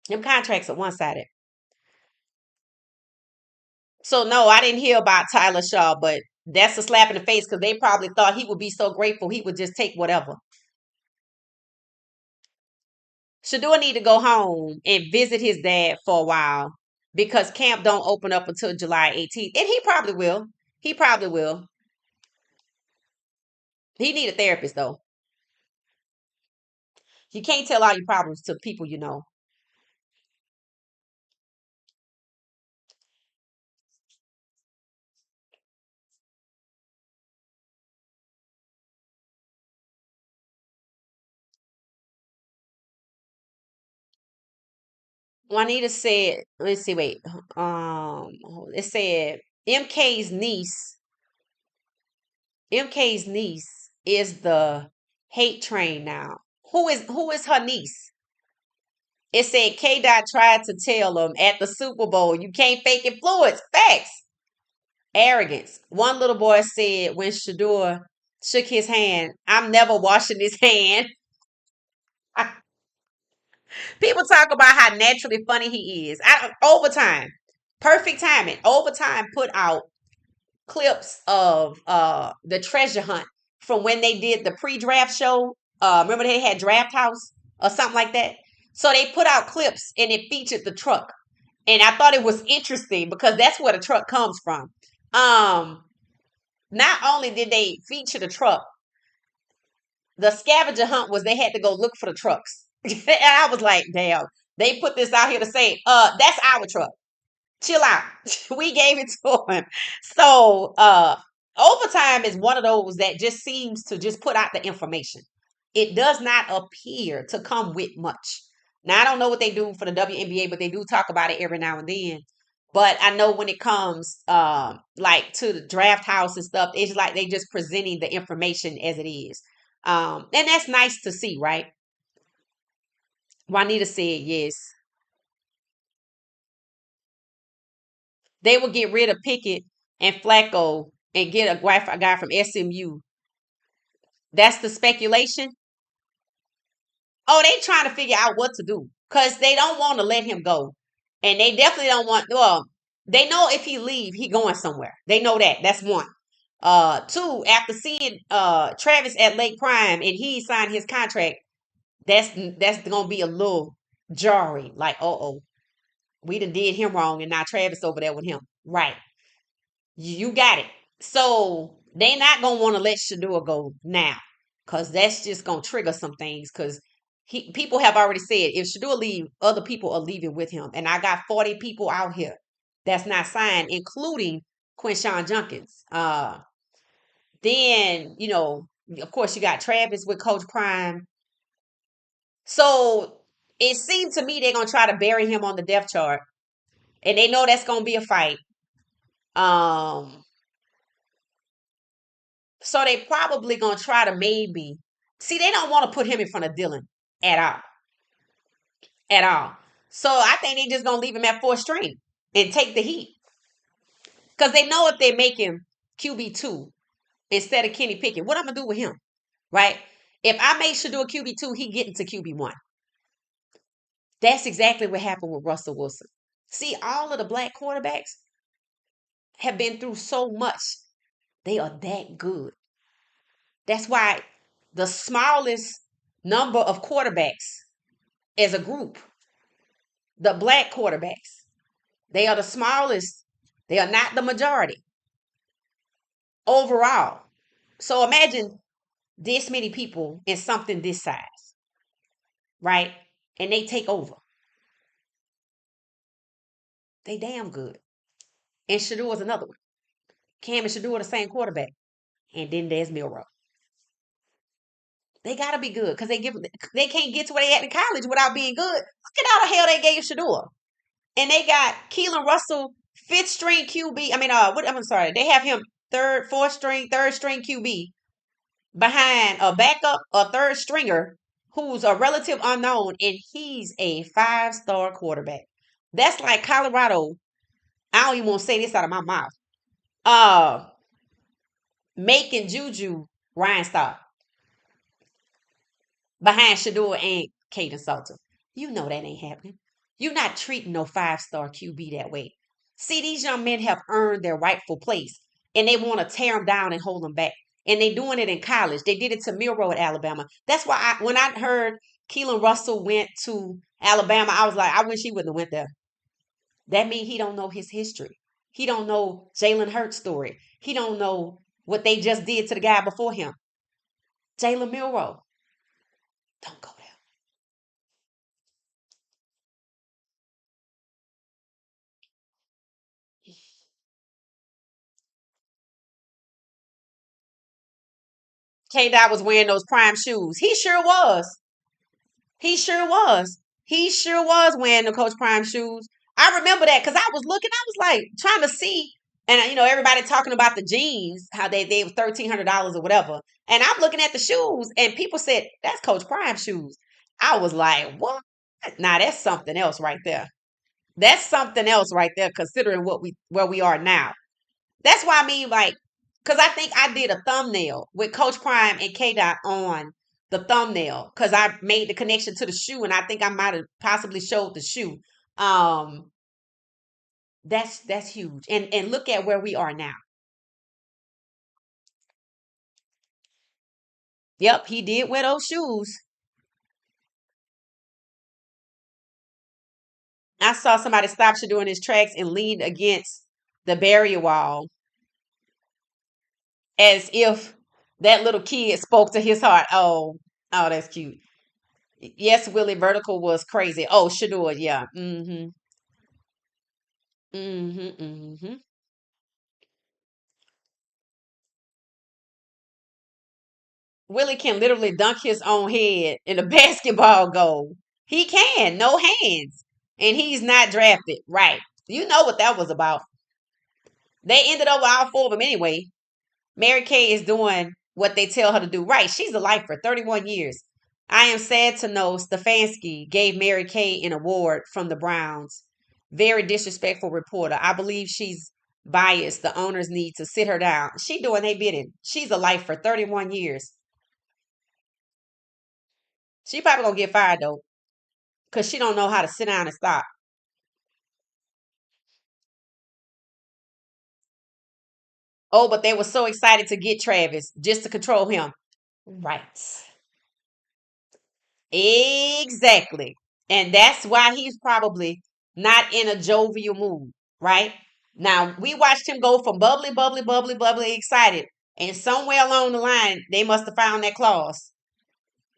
them contracts are one sided. So no, I didn't hear about Tyler Shaw, but that's a slap in the face because they probably thought he would be so grateful he would just take whatever. Shadur need to go home and visit his dad for a while because camp don't open up until July 18th. And he probably will. He probably will. He need a therapist though. You can't tell all your problems to people you know. Juanita said, let's see, wait. It said MK's niece, MK's niece is the hate train now. Who is her niece? It said K Dot tried to tell him at the Super Bowl, you can't fake influence. Facts. Arrogance. One little boy said when Shadur shook his hand, I'm never washing his hand. People talk about how naturally funny he is. Overtime. Perfect timing. Overtime put out clips of the treasure hunt from when they did the pre-draft show. Remember they had Draft House or something like that? So they put out clips and it featured the truck. And I thought it was interesting because that's where the truck comes from. Um, Not only did they feature the truck, the scavenger hunt was they had to go look for the trucks. And I was like, damn, they put this out here to say, that's our truck. Chill out. We gave it to him. So overtime is one of those that just seems to just put out the information. It does not appear to come with much. Now I don't know what they do for the WNBA, but they do talk about it every now and then. But I know when it comes like to the draft house and stuff, it's like they just presenting the information as it is. And that's nice to see, right? Juanita said yes. They will get rid of Pickett and Flacco and get a guy from SMU. That's the speculation. Oh, they trying to figure out what to do because they don't want to let him go, and they definitely don't want. Well, they know if he leave, he going somewhere. They know that. That's one. Two, after seeing Travis at Lake Prime and he signed his contract, that's gonna be a little jarring. Like, oh, we done did him wrong, and now Travis over there with him. Right. You got it. So they not gonna want to let Shadur go now, cause that's just gonna trigger some things. Cause people have already said if Shadur leave, other people are leaving with him, and I got 40 people out here that's not signed, including Quinshawn Junkins. Then of course, you got Travis with Coach Prime. So it seemed to me they're gonna try to bury him on the depth chart, and they know that's gonna be a fight. Um, So they probably gonna try to maybe see they don't want to put him in front of Dylan at all. At all. So I think they just gonna leave him at fourth string and take the heat. Because they know if they make him QB2 instead of Kenny Pickett, what I'm gonna do with him? Right? If I make sure do a QB2, he get into QB1. That's exactly what happened with Russell Wilson. See, all of the black quarterbacks have been through so much. They are that good. That's why the smallest number of quarterbacks as a group, the black quarterbacks, they are the smallest. They are not the majority overall. So imagine this many people in something this size, right? And they take over. They damn good. And Shadur was another one. Cam and Shadur are the same quarterback. And then there's Milrow. They gotta be good because they can't get to where they at in college without being good. Look at how the hell they gave Shadur. And they got Keelan Russell, fifth string QB. I mean, what I'm sorry, they have him third string QB behind a backup, a third stringer who's a relative unknown, and he's a 5-star quarterback. That's like Colorado. I don't even want to say this out of my mouth. Uh, Making Juju Ryan Star behind Shador and Caden Salter. You know that ain't happening. You're not treating no 5-star QB that way. See, these young men have earned their rightful place, and they want to tear them down and hold them back. And they doing it in college. They did it to Miro at Alabama. That's why when I heard Keelan Russell went to Alabama, I was like, I wish he wouldn't have went there. That means he don't know his history. He don't know Jalen Hurts' story. He don't know what they just did to the guy before him. Jalen Milroe. Don't go there. K Dot was wearing those prime shoes. He sure was. He sure was. He sure was wearing the Coach Prime shoes. I remember that because I was looking, I was like trying to see, and everybody talking about the jeans, how they were $1,300 or whatever. And I'm looking at the shoes, and people said that's Coach Prime shoes. I was like, what? Now that's something else right there. That's something else right there, considering where we are now. That's why I mean, like, because I think I did a thumbnail with Coach Prime and K Dot on the thumbnail because I made the connection to the shoe, and I think I might have possibly showed the shoe. Um, that's huge. And look at where we are now. Yep, he did wear those shoes. I saw somebody stop you doing his tracks and lean against the barrier wall as if that little kid spoke to his heart. Oh, that's cute. Yes, Willie Vertical was crazy. Oh, Shadour, yeah. Mm-hmm. Mm-hmm. Mm-hmm. Willie can literally dunk his own head in a basketball goal. He can, no hands. And he's not drafted. Right. You know what that was about. They ended up with all four of them anyway. Mary Kay is doing what they tell her to do. Right. She's a life for 31 years. I am sad to know Stefanski gave Mary Kay an award from the Browns. Very disrespectful reporter. I believe she's biased. The owners need to sit her down. She doing they bidding. She's a life for 31 years. She probably gonna get fired though, cause she don't know how to sit down and stop. Oh, but they were so excited to get Travis just to control him. Right. Exactly. And that's why he's probably not in a jovial mood, right? Now, we watched him go from bubbly, bubbly, bubbly, bubbly, excited. And somewhere along the line, they must have found that clause.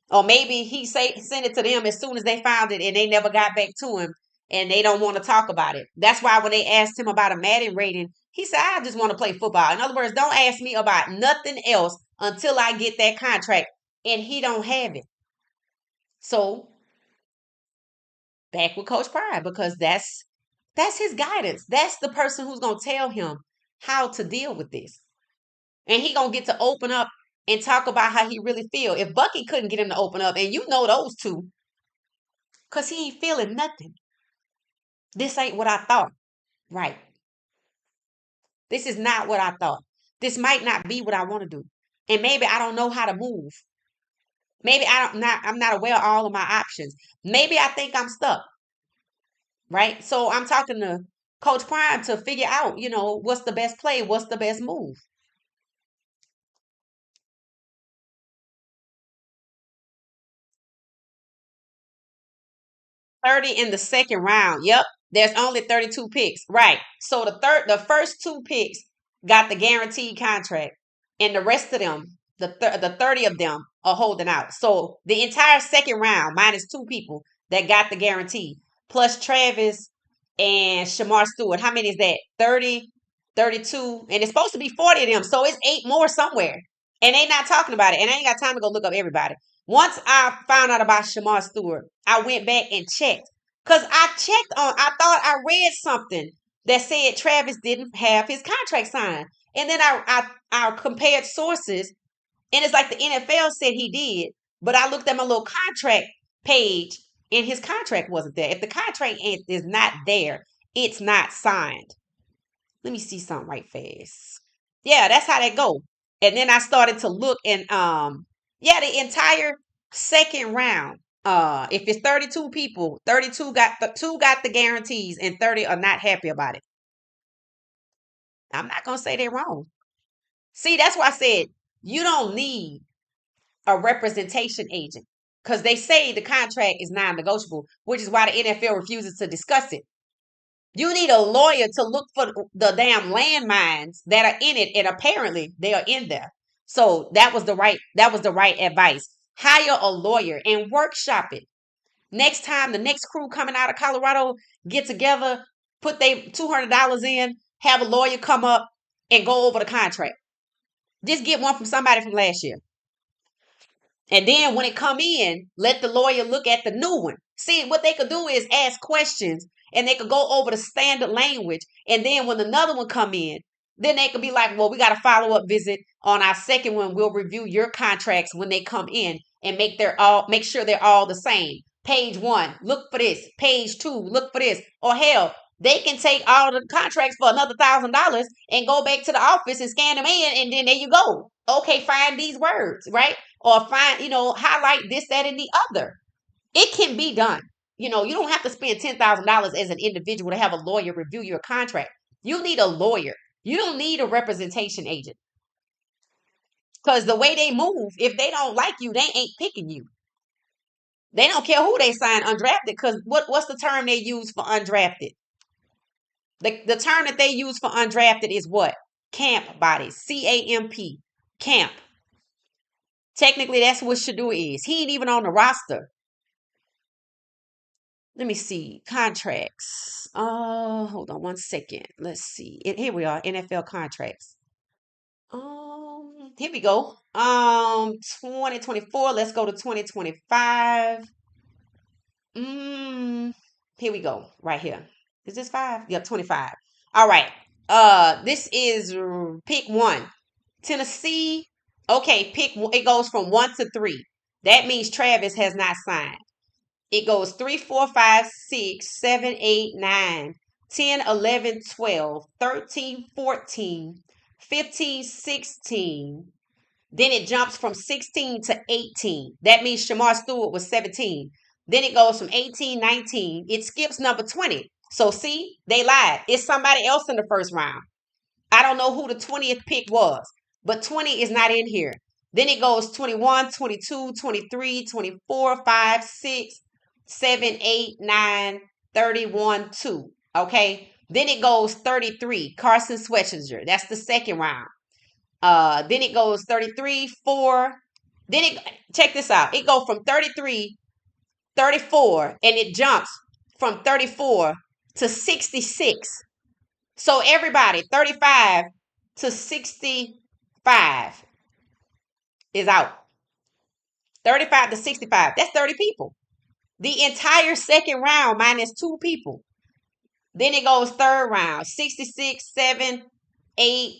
Or maybe sent it to them as soon as they found it and they never got back to him and they don't want to talk about it. That's why when they asked him about a Madden rating, he said, I just want to play football. In other words, don't ask me about nothing else until I get that contract. And he don't have it. So back with Coach Pride because that's his guidance. That's the person who's gonna tell him how to deal with this. And he gonna get to open up and talk about how he really feel. If Bucky couldn't get him to open up, and you know those two, because he ain't feeling nothing. This ain't what I thought. Right. This is not what I thought. This might not be what I want to do. And maybe I don't know how to move. Maybe I'm not aware of all of my options. Maybe I think I'm stuck. Right. So I'm talking to Coach Prime to figure out, what's the best play, what's the best move. 30 in the second round. Yep. There's only 32 picks. Right. So the first two picks got the guaranteed contract. And the rest of them, the 30 of them are holding out. So the entire second round, minus two people that got the guarantee, plus Travis and Shamar Stewart. How many is that? 30, 32, and it's supposed to be 40 of them. So it's eight more somewhere. And they not talking about it. And I ain't got time to go look up everybody. Once I found out about Shamar Stewart, I went back and checked. Because I thought I read something that said Travis didn't have his contract signed. And then I compared sources, and it's like the NFL said he did. But I looked at my little contract page, and his contract wasn't there. If the contract is not there, it's not signed. Let me see something right fast. Yeah, that's how that go. And then I started to look, and yeah, the entire second round. If it's 32 people, 32 got two got the guarantees and 30 are not happy about it. I'm not gonna say they're wrong. See, that's why I said you don't need a representation agent, because they say the contract is non-negotiable, which is why the NFL refuses to discuss it. You need a lawyer to look for the damn landmines that are in it, and apparently they are in there. So that was the right advice. Hire a lawyer and workshop it. Next time the next crew coming out of Colorado get together, put their $200 in, have a lawyer come up and go over the contract. Just get one from somebody from last year. And then when it come in, let the lawyer look at the new one. See, what they could do is ask questions, and they could go over the standard language. And then when another one come in, then they could be like, well, we got a follow-up visit on our second one. We'll review your contracts when they come in and make sure they're all the same. Page 1, look for this. Page 2, look for this. Or hell, they can take all the contracts for another $1,000 and go back to the office and scan them in, and then there you go. Okay, find these words, right? Or find, highlight this, that, and the other. It can be done. You don't have to spend $10,000 as an individual to have a lawyer review your contract. You need a lawyer. You don't need a representation agent. Because the way they move, if they don't like you, they ain't picking you. They don't care who they sign undrafted, because what's the term they use for undrafted? The term that they use for undrafted is what? Camp bodies. CAMP. Camp. Technically, that's what Shaduer is. He ain't even on the roster. Let me see. Contracts. Hold on one second. Let's see. Here we are. NFL contracts. Here we go. 2024. Let's go to 2025. Here we go. Right here. Is this 5? Yep, 25. All right. This is pick 1. Tennessee. Okay, it goes from 1 to 3. That means Travis has not signed. It goes 3, 4, 5, 6, 7, 8, 9, 10, 11, 12, 13, 14, 15, 16. Then it jumps from 16 to 18. That means Shamar Stewart was 17. Then it goes from 18, 19. It skips number 20. So see, they lied. It's somebody else in the first round. I don't know who the 20th pick was, but 20 is not in here. Then it goes 21, 22, 23, 24, 5, 6, 7, 8, 9, 31, 2. Okay. Then it goes 33. Carson Swetchinger. That's the second round. Then it goes 33, 4. Check this out. It goes from 33, 34, and it jumps from 34 to 66. So everybody, 35 to 65 is out. 35 to 65. That's 30 people. The entire second round minus 2 people. Then it goes third round. 66, 7, 8,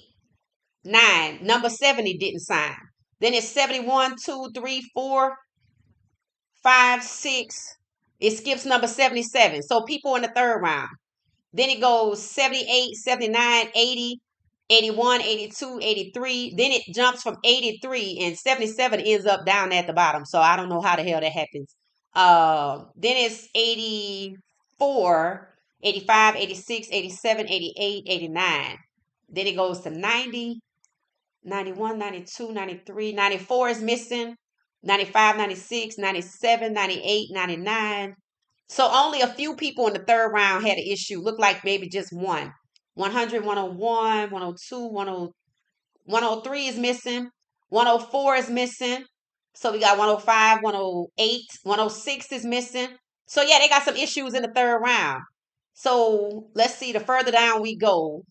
9. Number 70 didn't sign. Then it's 71, 2, 3, 4, 5, 6. It skips number 77. So people in the third round. Then it goes 78, 79, 80, 81, 82, 83. Then it jumps from 83, and 77 ends up down at the bottom. So I don't know how the hell that happens. Then it's 84, 85, 86, 87, 88, 89. Then it goes to 90, 91, 92, 93, 94 is missing. 95, 96, 97, 98, 99. So only a few people in the third round had an issue. Looked like maybe just one. 100, 101, 102, 103 is missing. 104 is missing. So we got 105, 108, 106 is missing. So yeah, they got some issues in the third round. So let's see, the further down we go,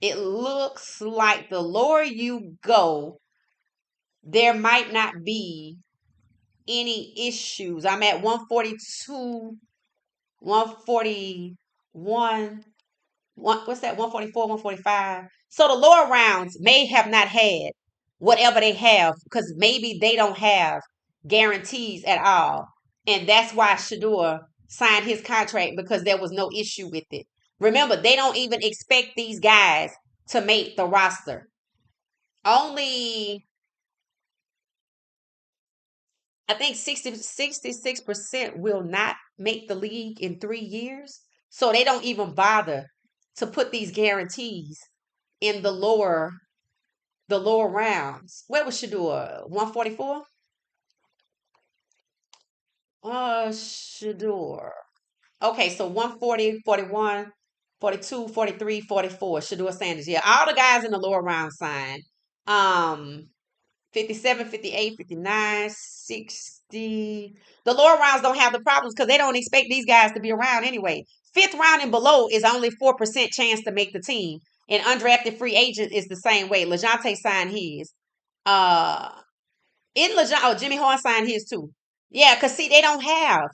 it looks like the lower you go, there might not be any issues. I'm at 142, 141, what's that? 144, 145. So the lower rounds may have not had whatever they have because maybe they don't have guarantees at all. And that's why Shadur signed his contract because there was no issue with it. Remember, they don't even expect these guys to make the roster. Only, I think 66% will not make the league in 3 years. So they don't even bother to put these guarantees in the lower rounds. Where was Shadur? 144? Shadur. Okay, so 140, 41, 42, 43, 44. Shadur Sanders. Yeah, all the guys in the lower round signed. Um, 57, 58, 59, 60. The lower rounds don't have the problems because they don't expect these guys to be around anyway. Fifth round and below is only 4% chance to make the team. And undrafted free agent is the same way. LeJounte signed his. Uh in LeJounte, oh, Jimmy Horn signed his too. Yeah, because see, they don't have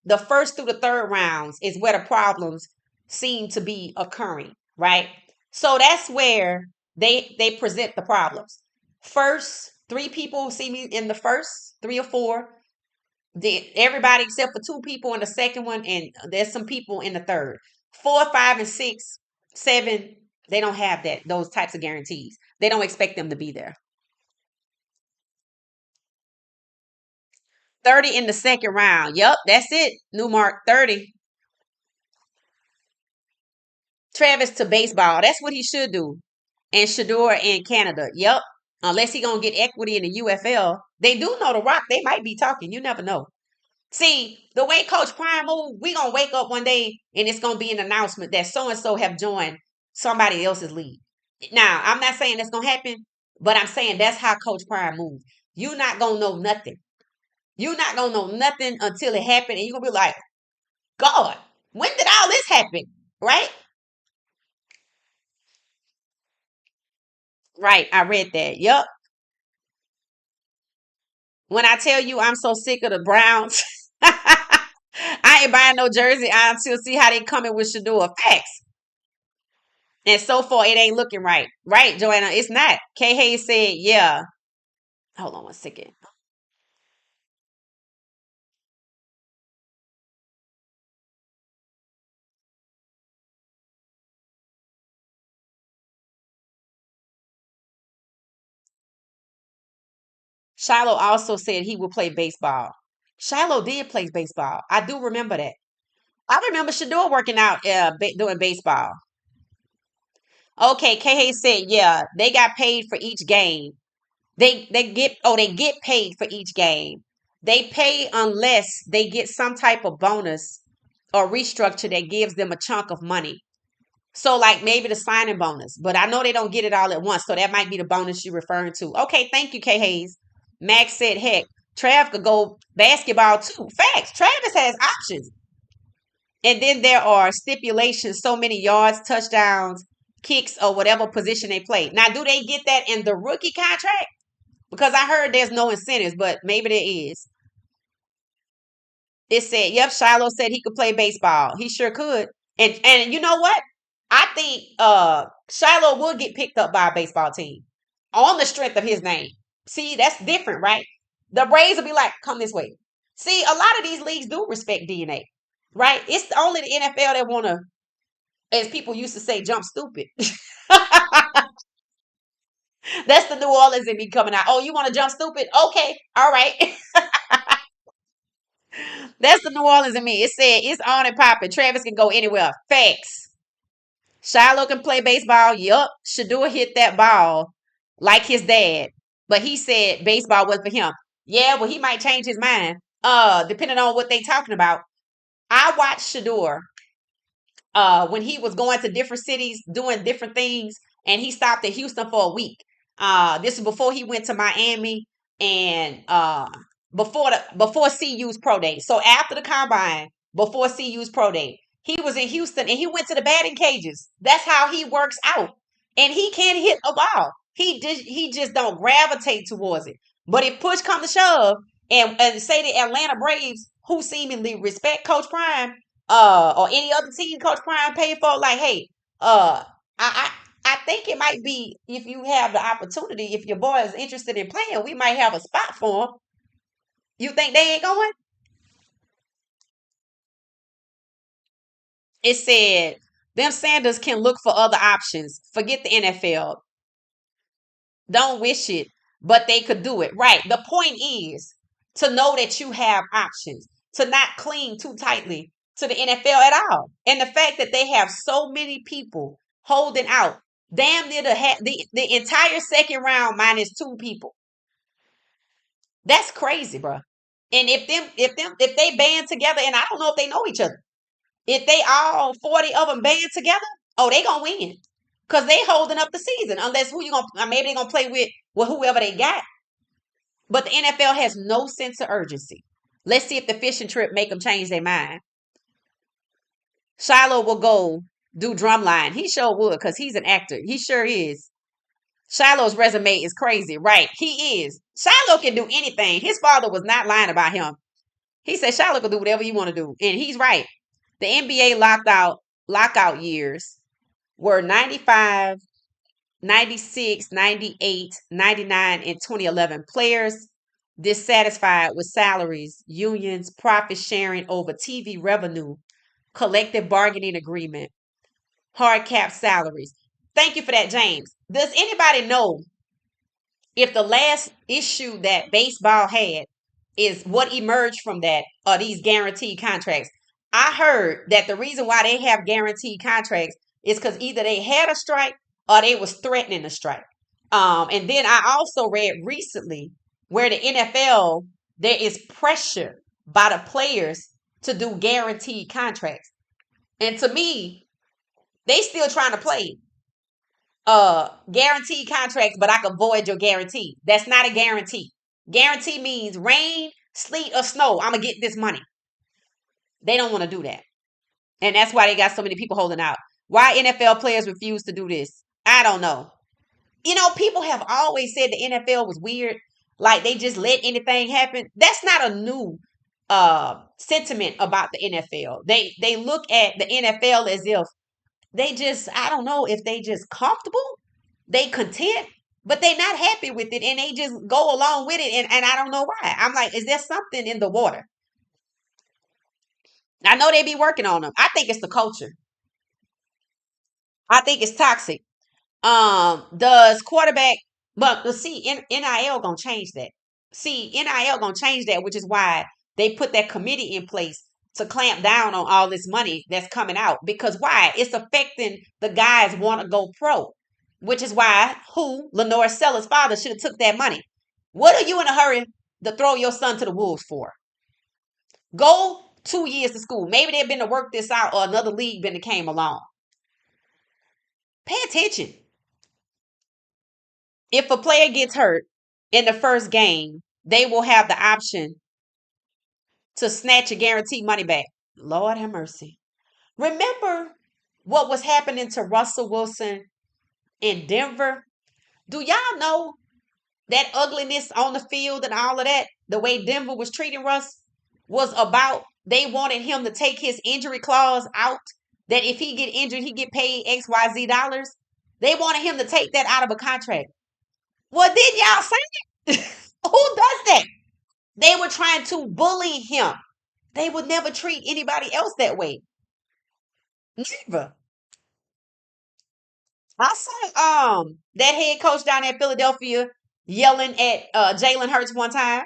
the first through the third rounds is where the problems seem to be occurring, right? So that's where they present the problems. First, three people see me in the first, three or four. Everybody except for two people in the second one, and there's some people in the third. Four, five, and six, seven, they don't have those types of guarantees. They don't expect them to be there. 30 in the second round. Yep, that's it. Newmark 30. Travis to baseball. That's what he should do. And Shador in Canada. Yep. Unless he gonna get equity in the UFL. They do know the Rock. They might be talking. You never know. See, the way Coach Prime moved, we gonna wake up one day and it's gonna be an announcement that so and so have joined somebody else's league. Now, I'm not saying that's gonna happen, but I'm saying that's how Coach Prime moves. You not gonna know nothing. You're not gonna know nothing until it happened, and you're gonna be like, God, when did all this happen? Right? Right. I read that. Yup. When I tell you I'm so sick of the Browns, I ain't buying no jersey until see how they coming with Shadur. Facts. And so far, it ain't looking right. Right, Joanna? It's not. K. Hayes said, yeah. Hold on one second. Shiloh also said he will play baseball. Shiloh did play baseball. I do remember that. I remember Shadur working out doing baseball. Okay, K. Hayes said, yeah, they got paid for each game. They get paid for each game. They pay unless they get some type of bonus or restructure that gives them a chunk of money. So like maybe the signing bonus, but I know they don't get it all at once. So that might be the bonus you're referring to. Okay, thank you, K. Hayes. Max said, heck, Trav could go basketball too. Facts. Travis has options. And then there are stipulations, so many yards, touchdowns, kicks, or whatever position they play. Now, do they get that in the rookie contract? Because I heard there's no incentives, but maybe there is. It said, yep, Shiloh said he could play baseball. He sure could. And you know what? I think Shiloh will get picked up by a baseball team on the strength of his name. See, that's different, right? The Braves will be like, come this way. See, a lot of these leagues do respect DNA, right? It's only the NFL that want to, as people used to say, jump stupid. That's the New Orleans in me coming out. Oh, you want to jump stupid? Okay, all right. That's the New Orleans in me. It said it's on and popping. Travis can go anywhere. Facts. Shiloh can play baseball. Yup. Shadur hit that ball like his dad. But he said baseball was for him. Yeah, well, he might change his mind. Depending on what they talking about. I watched Shadur when he was going to different cities doing different things, and he stopped at Houston for a week. This was before he went to Miami and before CU's pro day. So after the combine, before CU's pro day, he was in Houston and he went to the batting cages. That's how he works out, and he can hit a ball. He just don't gravitate towards it. But if push come to shove, and say the Atlanta Braves, who seemingly respect Coach Prime, or any other team Coach Prime paid for, like, hey, I I think it might be, if you have the opportunity, if your boy is interested in playing, we might have a spot for him. You think they ain't going? It said them Sanders can look for other options. Forget the NFL. Don't wish it, but they could do it. Right. The point is to know that you have options, to not cling too tightly to the NFL at all. And the fact that they have so many people holding out, damn near the entire second round minus two people. That's crazy, bro. And if they band together, and I don't know if they know each other, if they all 40 of them band together, oh, they gonna win. Cause they holding up the season. Unless who you gonna, maybe they gonna play with whoever they got. But the NFL has no sense of urgency. Let's see if the fishing trip make them change their mind. Shiloh will go do drumline. He sure would, because he's an actor. He sure is. Shiloh's resume is crazy, right? He is. Shiloh can do anything. His father was not lying about him. He said Shiloh can do whatever you want to do. And he's right. The NBA lockout years were 95, 96, 98, 99, and 2011. Players dissatisfied with salaries, unions, profit sharing over TV revenue, collective bargaining agreement, hard cap salaries. Thank you for that, James. Does anybody know if the last issue that baseball had is what emerged from that are these guaranteed contracts? I heard that the reason why they have guaranteed contracts is because either they had a strike or they was threatening a strike. And then I also read recently where the NFL, there is pressure by the players to do guaranteed contracts. And to me, they still trying to play guaranteed contracts, but I can void your guarantee. That's not a guarantee. Guarantee means rain, sleet, or snow. I'm gonna get this money. They don't want to do that. And that's why they got so many people holding out. Why NFL players refuse to do this? I don't know. You know, people have always said the NFL was weird. Like they just let anything happen. That's not a new sentiment about the NFL. They look at the NFL as if they just, I don't know if they just comfortable, they content, but they not happy with it and they just go along with it. And I don't know why. I'm like, is there something in the water? I know they be working on them. I think it's the culture. I think it's toxic. Does quarterback, but see, NIL gonna change that. See, NIL gonna change that, which is why they put that committee in place to clamp down on all this money that's coming out. Because why? It's affecting the guys want to go pro, which is why Lenore Seller's father should have took that money. What are you in a hurry to throw your son to the wolves for? Go 2 years to school. Maybe they've been to work this out, or another league been came along. Pay attention. If a player gets hurt in the first game, they will have the option to snatch a guaranteed money back. Lord have mercy. Remember what was happening to Russell Wilson in Denver? Do y'all know that ugliness on the field and all of that? The way Denver was treating Russ was about they wanted him to take his injury clause out. That if he get injured, he get paid XYZ dollars. They wanted him to take that out of a contract. Well, did y'all say it? Who does that? They were trying to bully him. They would never treat anybody else that way. Never. I saw that head coach down at Philadelphia yelling at Jalen Hurts one time.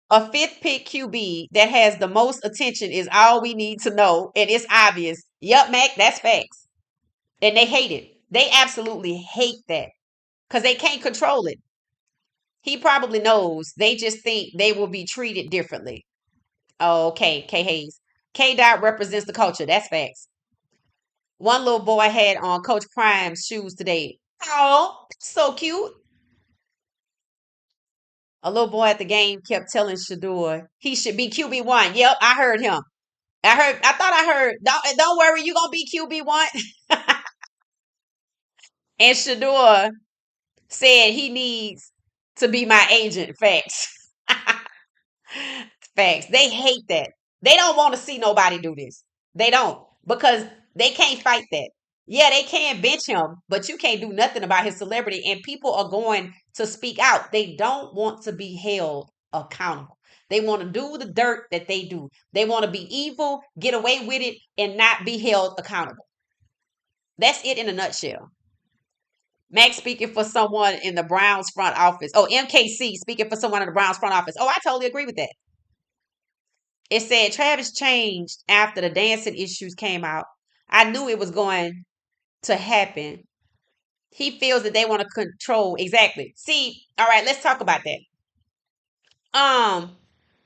A fifth pick QB that has the most attention is all we need to know, and it's obvious. Yup, Mac, that's facts. And they hate it. They absolutely hate that because they can't control it. He probably knows. They just think they will be treated differently. Okay, K Hayes. K Dot represents the culture. That's facts. One little boy had on Coach Prime's shoes today. Oh, so cute. A little boy at the game kept telling Shaduer he should be QB1. Yep, I heard him. I thought I heard. Don't worry, you gonna be QB1. And Shadur said he needs to be my agent. Facts. Facts. They hate that. They don't want to see nobody do this. They don't because they can't fight that. Yeah, they can bench him, but you can't do nothing about his celebrity. And people are going to speak out. They don't want to be held accountable. They want to do the dirt that they do. They want to be evil, get away with it, and not be held accountable. That's it in a nutshell. Max speaking for someone in the Browns front office. Oh, MKC speaking for someone in the Browns front office. Oh, I totally agree with that. It said Travis changed after the dancing issues came out. I knew it was going to happen. He feels that they want to control. Exactly. See, all right, let's talk about that. Um,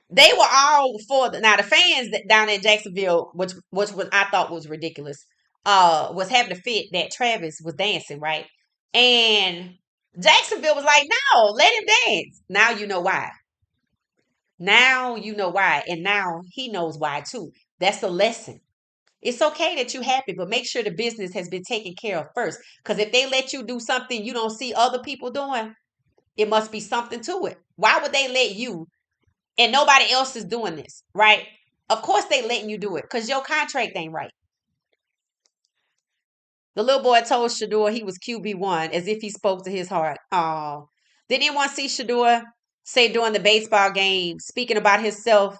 they were all for now the fans that down in Jacksonville, which was I thought was ridiculous, was having a fit that Travis was dancing, right? And Jacksonville was like, no, let him dance. Now you know why. Now you know why. And now he knows why too. That's a lesson. It's okay that you're happy, but make sure the business has been taken care of first. Because if they let you do something you don't see other people doing, it must be something to it. Why would they let you and nobody else is doing this, right? Of course they letting you do it because your contract ain't right. The little boy told Shaduer he was QB1 as if he spoke to his heart. Oh, did anyone see Shaduer say during the baseball game, speaking about himself,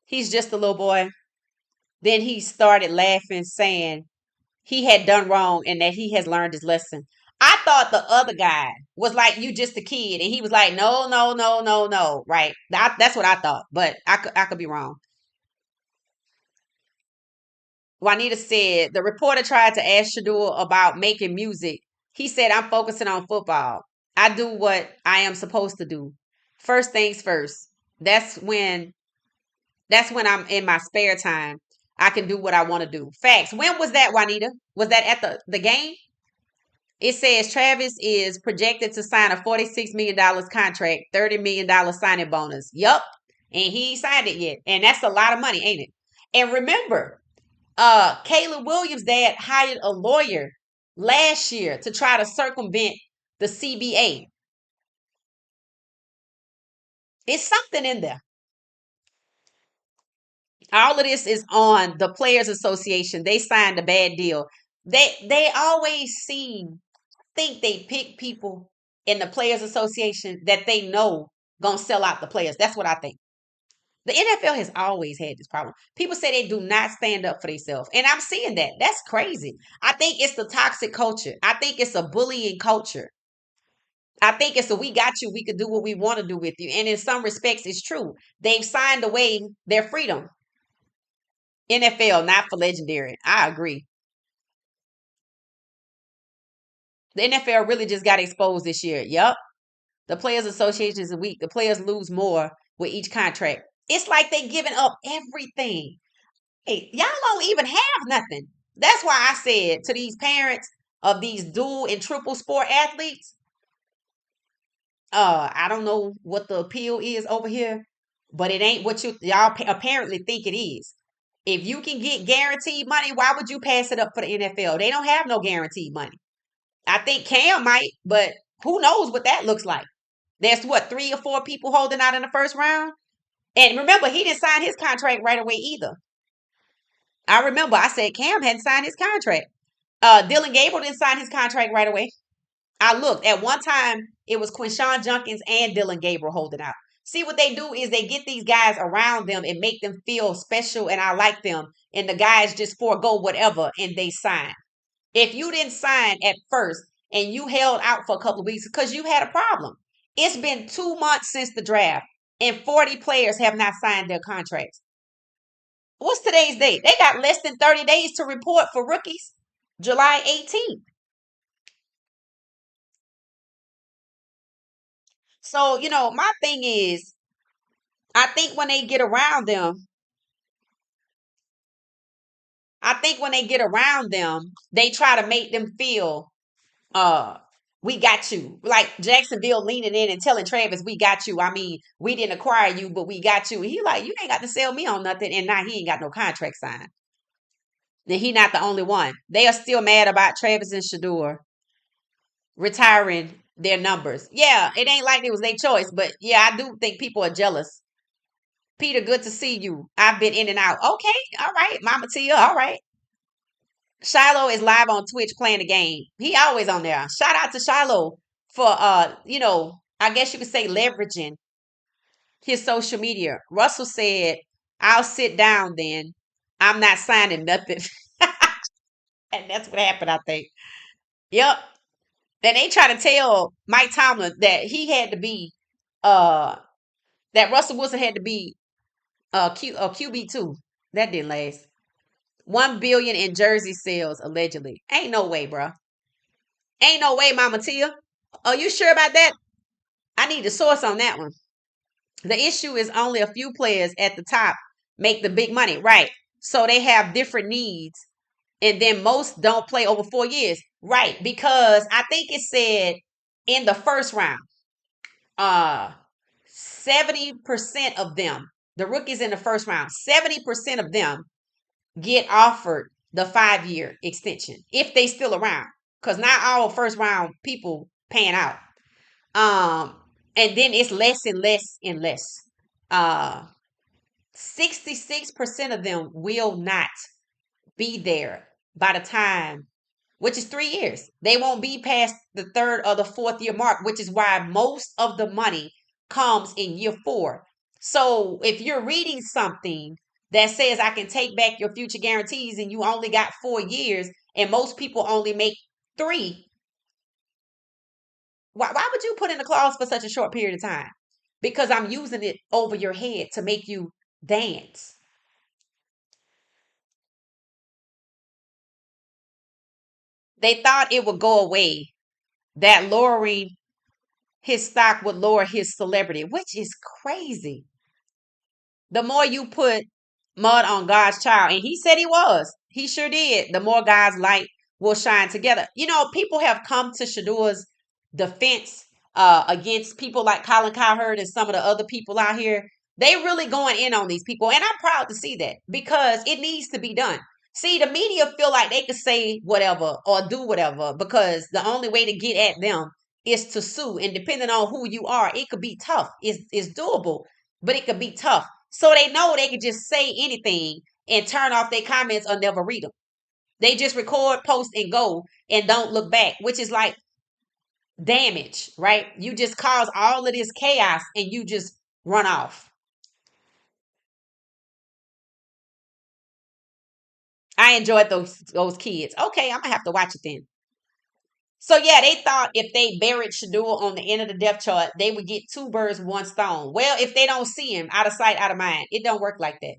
he's just a little boy? Then he started laughing, saying he had done wrong and that he has learned his lesson. I thought the other guy was like, you just a kid. And he was like, no, no, no, no, no. Right. That's what I thought. But I could be wrong. Juanita said the reporter tried to ask Shadur about making music. He said, I'm focusing on football. I do what I am supposed to do. First things first. That's when that's when I'm in my spare time. I can do what I want to do. Facts. When was that, Juanita? Was that at the game? It says Travis is projected to sign a $46 million contract, $30 million signing bonus. Yup. And he ain't signed it yet. And that's a lot of money, ain't it? And remember, Caleb Williams' dad hired a lawyer last year to try to circumvent the CBA. It's something in there. All of this is on the Players Association. They signed a bad deal. They always think they pick people in the Players Association that they know gonna sell out the players. That's what I think. The NFL has always had this problem. People say they do not stand up for themselves. And I'm seeing that. That's crazy. I think it's the toxic culture. I think it's a bullying culture. I think it's a we got you, we could do what we want to do with you. And in some respects, it's true. They've signed away their freedom. NFL, not for legendary. I agree. The NFL really just got exposed this year. Yup. The Players Association is weak. The players lose more with each contract. It's like they giving up everything. Hey, y'all don't even have nothing. That's why I said to these parents of these dual and triple sport athletes, I don't know what the appeal is over here, but it ain't what y'all apparently think it is. If you can get guaranteed money, why would you pass it up for the NFL? They don't have no guaranteed money. I think Cam might, but who knows what that looks like? There's what, 3 or 4 people holding out in the first round? And remember, he didn't sign his contract right away either. I remember I said Cam hadn't signed his contract. Dylan Gabriel didn't sign his contract right away. I looked at one time, it was Quinshawn Junkins and Dylan Gabriel holding out. See what they do is they get these guys around them and make them feel special and I like them. And the guys just forego whatever and they sign. If you didn't sign at first and you held out for a couple of weeks because you had a problem, it's been 2 months since the draft and 40 players have not signed their contracts. What's today's date? They got less than 30 days to report for rookies. July 18th. So, my thing is, I think when they get around them, they try to make them feel uh we got you. Like Jacksonville leaning in and telling Travis, we got you. I mean, we didn't acquire you, but we got you. And he like, you ain't got to sell me on nothing. And now he ain't got no contract signed. And he not the only one. They are still mad about Travis and Shadur retiring their numbers. Yeah, it ain't like it was their choice, but yeah, I do think people are jealous. Peter, good to see you. I've been in and out. Okay, all right, Mama Tia, all right. Shiloh is live on Twitch playing the game. He always on there. Shout out to Shiloh for I guess you could say leveraging his social media. Russell said, I'll sit down then. I'm not signing nothing. And that's what happened, I think. Yep. Then they try to tell Mike Tomlin that he had to be uh that Russell Wilson had to be a QB two. That didn't last. 1 billion in jersey sales allegedly. Ain't no way, bro. Ain't no way, Mama Tia. Are you sure about that? I need the source on that one. The issue is only a few players at the top make the big money, right? So they have different needs, and then most don't play over 4 years, right? Because I think it said in the first round, uh, 70% of them, the rookies in the first round, 70% of them get offered the 5 year extension if they still around. Because not all first round people pan out. Um, and then it's less and less and less. Uh 66% of them will not be there by the time, which is 3 years. They won't be past the third or the fourth year mark, which is why most of the money comes in year four. So if you're reading something that says I can take back your future guarantees and you only got 4 years and most people only make three, why would you put in a clause for such a short period of time? Because I'm using it over your head to make you dance. They thought it would go away, that lowering his stock would lower his celebrity, which is crazy. The more you put mud on God's child, and he said he was, he sure did, the more God's light will shine together. People have come to Shaduer's defense against people like Colin Cowherd and some of the other people out here. They really going in on these people, and I'm proud to see that because it needs to be done. See, the media feel like they could say whatever or do whatever because the only way to get at them is to sue. And depending on who you are, it could be tough. It's doable, but it could be tough. So they know they could just say anything and turn off their comments or never read them. They just record, post, and go and don't look back, which is like damage, right? You just cause all of this chaos and you just run off. I enjoyed those kids. Okay, I'm gonna have to watch it then. So yeah, they thought if they buried Shadur on the end of the depth chart, they would get two birds, one stone. Well, if they don't see him, out of sight, out of mind. It don't work like that.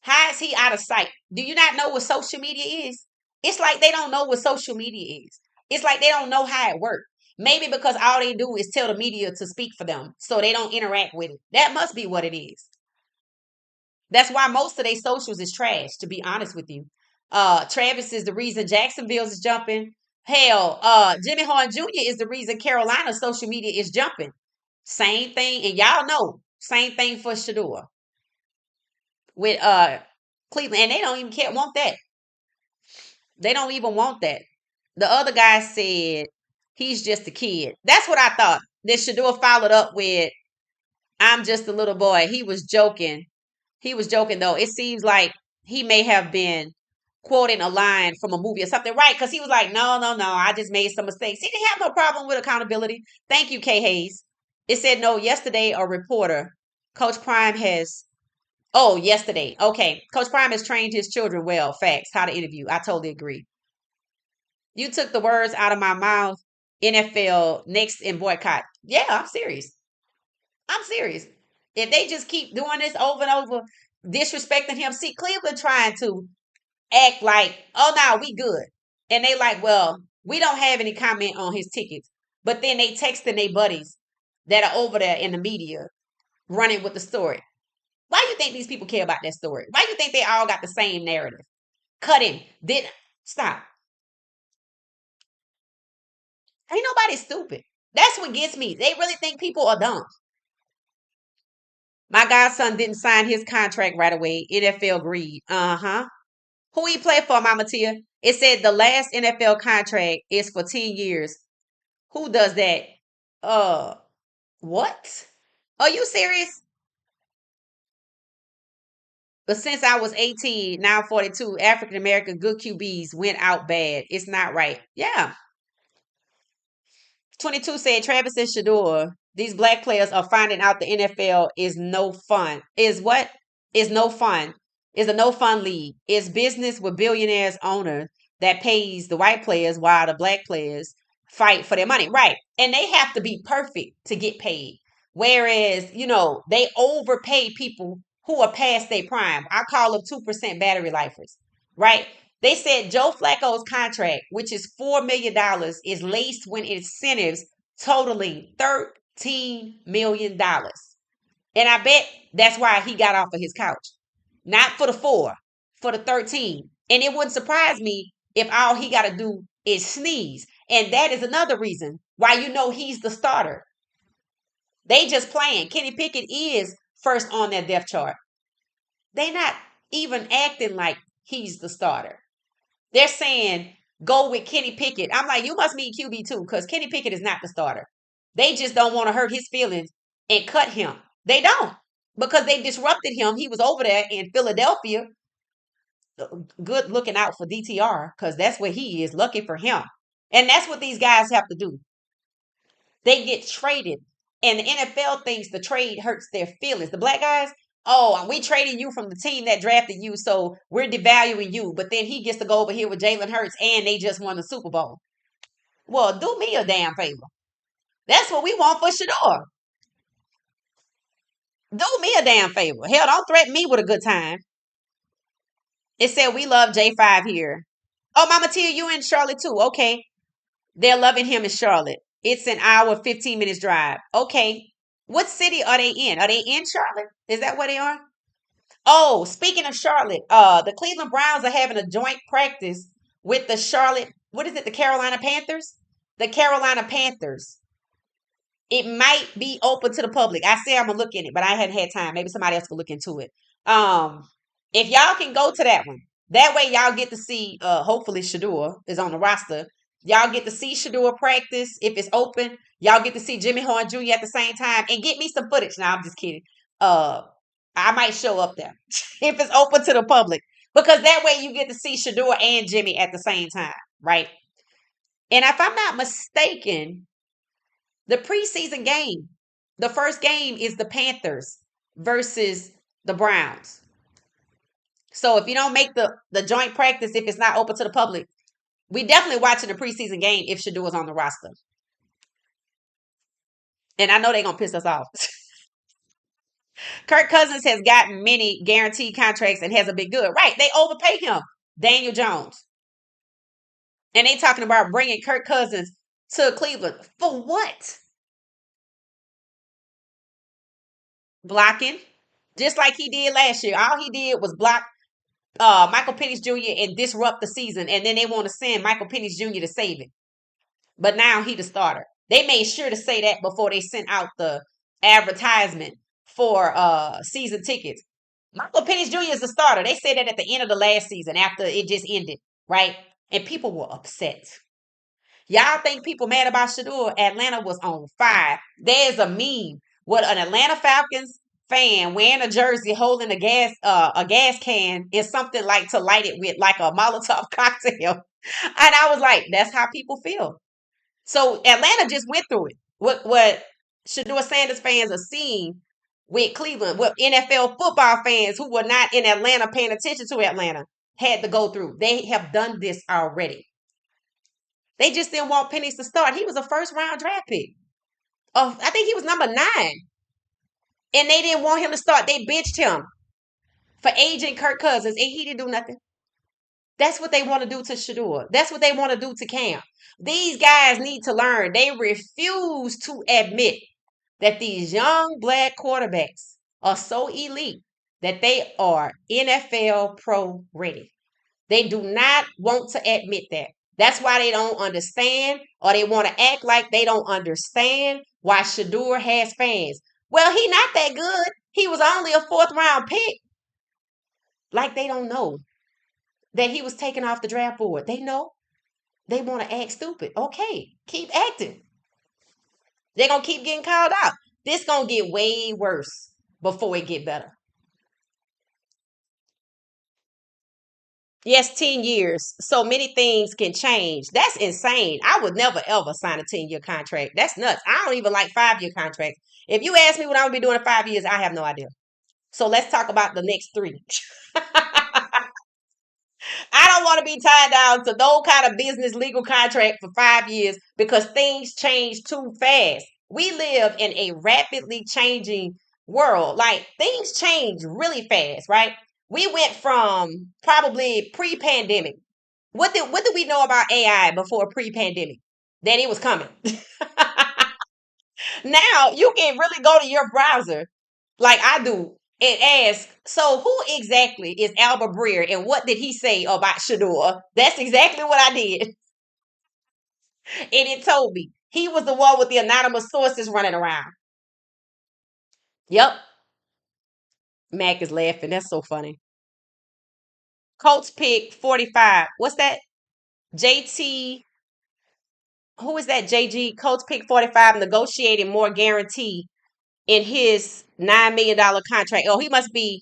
How is he out of sight? Do you not know what social media is? It's like they don't know what social media is. It's like they don't know how it works. Maybe because all they do is tell the media to speak for them, so they don't interact with it. That must be what it is. That's why most of their socials is trash, to be honest with you. Travis is the reason Jacksonville's is jumping. Hell, Jimmy Horn Jr. is the reason Carolina's social media is jumping. Same thing, and y'all know, same thing for Shador with Cleveland, and they don't even care want that. They don't even want that. The other guy said he's just a kid. That's what I thought. That Shador followed up with, "I'm just a little boy." He was joking. He was joking though. It seems like he may have been quoting a line from a movie or something, right? Because he was like, "No, no, no, I just made some mistakes." He didn't have no problem with accountability. Thank you, K Hayes. It said no yesterday. A reporter, Coach Prime has. Oh, yesterday. Okay, Coach Prime has trained his children well. Facts. How to interview. I totally agree. You took the words out of my mouth. NFL next in boycott. Yeah, I'm serious. I'm serious. If they just keep doing this over and over, disrespecting him, see Cleveland trying to act like, oh no, we good. And they like, well, we don't have any comment on his tickets. But then they texting their buddies that are over there in the media running with the story. Why do you think these people care about that story? Why do you think they all got the same narrative? Cut him. Did stop. Ain't nobody stupid. That's what gets me. They really think people are dumb. My godson didn't sign his contract right away. NFL greed. Uh-huh. Who he play for, Mama Tia? It said the last NFL contract is for 10 years. Who does that? Uh, what? Are you serious? But since I was 18, now 42, African American good QBs went out bad. It's not right. Yeah. 22 said Travis and Shadour, these black players are finding out the NFL is no fun. Is what? Is no fun. Is a no fun league. It's business with billionaires owner that pays the white players while the black players fight for their money. Right. And they have to be perfect to get paid. Whereas, they overpay people who are past their prime. I call them 2% battery lifers. Right? They said Joe Flacco's contract, which is $4 million, is laced with incentives totaling $13 million. And I bet that's why he got off of his couch. Not for the four, for the 13. And it wouldn't surprise me if all he got to do is sneeze. And that is another reason why he's the starter. They just playing. Kenny Pickett is first on that depth chart. They not even acting like he's the starter. They're saying go with Kenny Pickett. I'm like, you must mean QB too, because Kenny Pickett is not the starter. They just don't want to hurt his feelings and cut him. They don't, because they disrupted him. He was over there in Philadelphia, good looking out for DTR, because that's where he is. Lucky for him. And that's what these guys have to do. They get traded. And the NFL thinks the trade hurts their feelings. The black guys, oh, we traded you from the team that drafted you, so we're devaluing you. But then he gets to go over here with Jalen Hurts, and they just won the Super Bowl. Well, do me a damn favor. That's what we want for Shadour. Do me a damn favor. Hell, don't threaten me with a good time. It said we love J5 here. Oh, Mama Tia, you in Charlotte too. Okay. They're loving him in Charlotte. It's an hour, 15 minutes drive. Okay. What city are they in? Are they in Charlotte? Is that where they are? Oh, speaking of Charlotte, the Cleveland Browns are having a joint practice with the Charlotte, what is it, the Carolina Panthers? The Carolina Panthers. It might be open to the public. I say I'm gonna look in it, but I hadn't had time. Maybe somebody else could look into it. Um, if y'all can go to that one, that way y'all get to see. Hopefully Shadour is on the roster. Y'all get to see Shadour practice if it's open. Y'all get to see Jimmy Horn Jr. at the same time and get me some footage. Now I'm just kidding. Uh, I might show up there if it's open to the public, because that way you get to see Shadour and Jimmy at the same time, right? And if I'm not mistaken, the preseason game, the first game is the Panthers versus the Browns. So if you don't make the joint practice, if it's not open to the public, we definitely watching the preseason game if Shadour is on the roster. And I know they're gonna piss us off. Kirk Cousins has gotten many guaranteed contracts and hasn't been good. Right? They overpay him, Daniel Jones, and they talking about bringing Kirk Cousins to Cleveland for what? Blocking, just like he did last year. All he did was block Michael Penix Jr. and disrupt the season, and then they want to send Michael Penix Jr. to save it. But now he the starter. They made sure to say that before they sent out the advertisement for season tickets. Michael Penix Jr. is the starter. They said that at the end of the last season after it just ended, right? And people were upset. Y'all think people mad about Shadour? Atlanta was on fire. There's a meme with an Atlanta Falcons fan wearing a jersey holding a gas can is something like to light it with, like a Molotov cocktail. And I was like, that's how people feel. So Atlanta just went through it. What Shadour Sanders fans are seeing with Cleveland, what NFL football fans who were not in Atlanta paying attention to Atlanta had to go through. They have done this already. They just didn't want Penix to start. He was a first round draft pick. Oh, I think he was number 9. And they didn't want him to start. They benched him for aging Kirk Cousins, and he didn't do nothing. That's what they want to do to Shadour. That's what they want to do to Cam. These guys need to learn. They refuse to admit that these young black quarterbacks are so elite that they are NFL pro ready. They do not want to admit that. That's why they don't understand, or they want to act like they don't understand why Shadour has fans. Well, he not that good. He was only a 4th round pick. Like they don't know that he was taken off the draft board. They know. They want to act stupid. Okay, keep acting. They're gonna keep getting called out. This gonna get way worse before it get better. Yes, 10 years. So many things can change. That's insane. I would never ever sign a 10-year contract. That's nuts. I don't even like 5-year contracts. If you ask me what I'm gonna be doing in 5 years, I have no idea. So let's talk about the next three. I don't want to be tied down to no kind of business legal contract for 5 years because things change too fast. We live in a rapidly changing world. Like things change really fast, right? We went from probably pre-pandemic. What did we know about AI before pre-pandemic? That it was coming. Now you can really go to your browser like I do and ask, so who exactly is Albert Breer and what did he say about Shaduer? That's exactly what I did. And it told me he was the one with the anonymous sources running around. Yep. Mac is laughing. That's so funny. Colts pick 45. What's that? JT. Who is that? JG. Colts pick 45 negotiating more guarantee in his $9 million contract. Oh, he must be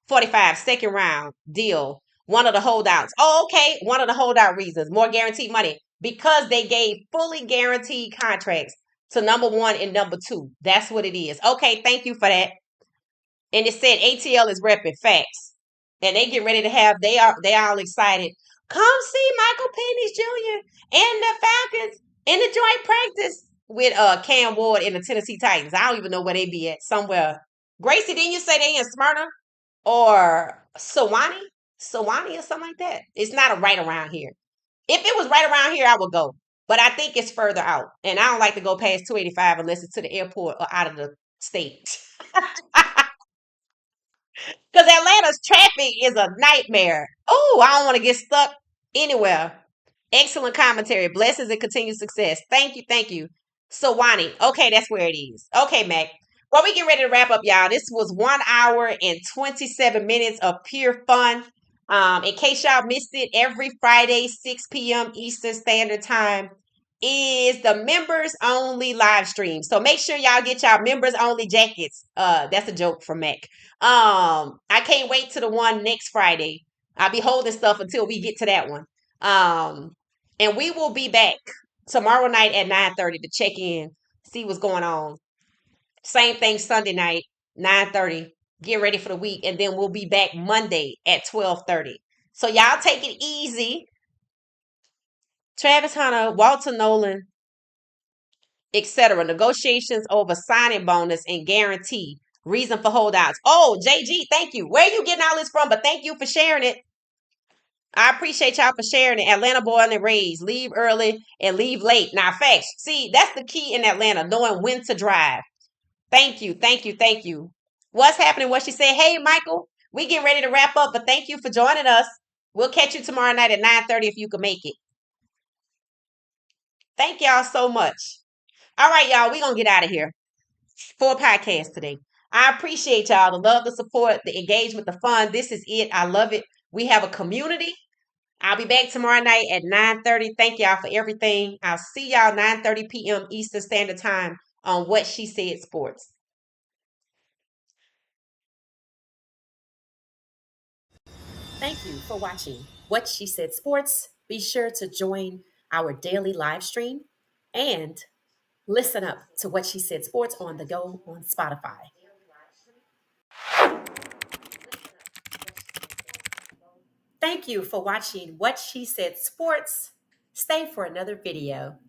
45, second round deal. One of the holdouts. Oh, okay. One of the holdout reasons. More guaranteed money. Because they gave fully guaranteed contracts to number one and number two. That's what it is. Okay, thank you for that. And it said ATL is repping facts. And they get ready to have they are all excited. Come see Michael Penix Jr. and the Falcons in the joint practice with Cam Ward and the Tennessee Titans. I don't even know where they be at. Somewhere. Gracie, didn't you say they in Smyrna or Sewanee? Sewanee or something like that. It's not a right around here. If it was right around here, I would go. But I think it's further out. And I don't like to go past 285 unless it's to the airport or out of the state. Because Atlanta's traffic is a nightmare. Oh, I don't want to get stuck anywhere. Excellent commentary. Blessings and continued success. Thank you. Thank you. So, Wani. Okay, that's where it is. Okay, Mac. Well, we get ready to wrap up, y'all. This was 1 hour and 27 minutes of pure fun. In case y'all missed it, every Friday, 6 p.m. Eastern Standard Time is the members only live stream. So make sure y'all get y'all members only jackets. That's a joke from Mac. I can't wait to the one next Friday. I'll be holding stuff until we get to that one. Um, and we will be back tomorrow night at 9:30 to check in, see what's going on. Same thing Sunday night, 9:30. Get ready for the week, and then we'll be back Monday at 12:30. So y'all take it easy. Travis Hunter, Walter Nolan, etc. Negotiations over signing bonus and guarantee. Reason for holdouts. Oh, JG, thank you. Where are you getting all this from? But thank you for sharing it. I appreciate y'all for sharing it. Atlanta born and raised. Leave early and leave late. Now, facts. See, that's the key in Atlanta, knowing when to drive. Thank you. Thank you. Thank you. What's happening? What she said? Hey, Michael, we get ready to wrap up, but thank you for joining us. We'll catch you tomorrow night at 9:30 if you can make it. Thank y'all so much. All right, y'all, we're going to get out of here. 4 podcasts today. I appreciate y'all, the love, the support, the engagement, the fun. This is it. I love it. We have a community. I'll be back tomorrow night at 9:30. Thank y'all for everything. I'll see y'all 9:30 p.m. Eastern Standard Time on What She Said Sports. Thank you for watching What She Said Sports. Be sure to join our daily live stream and listen up to What She Said Sports on the go on Spotify. Thank you for watching What She Said Sports. Stay for another video.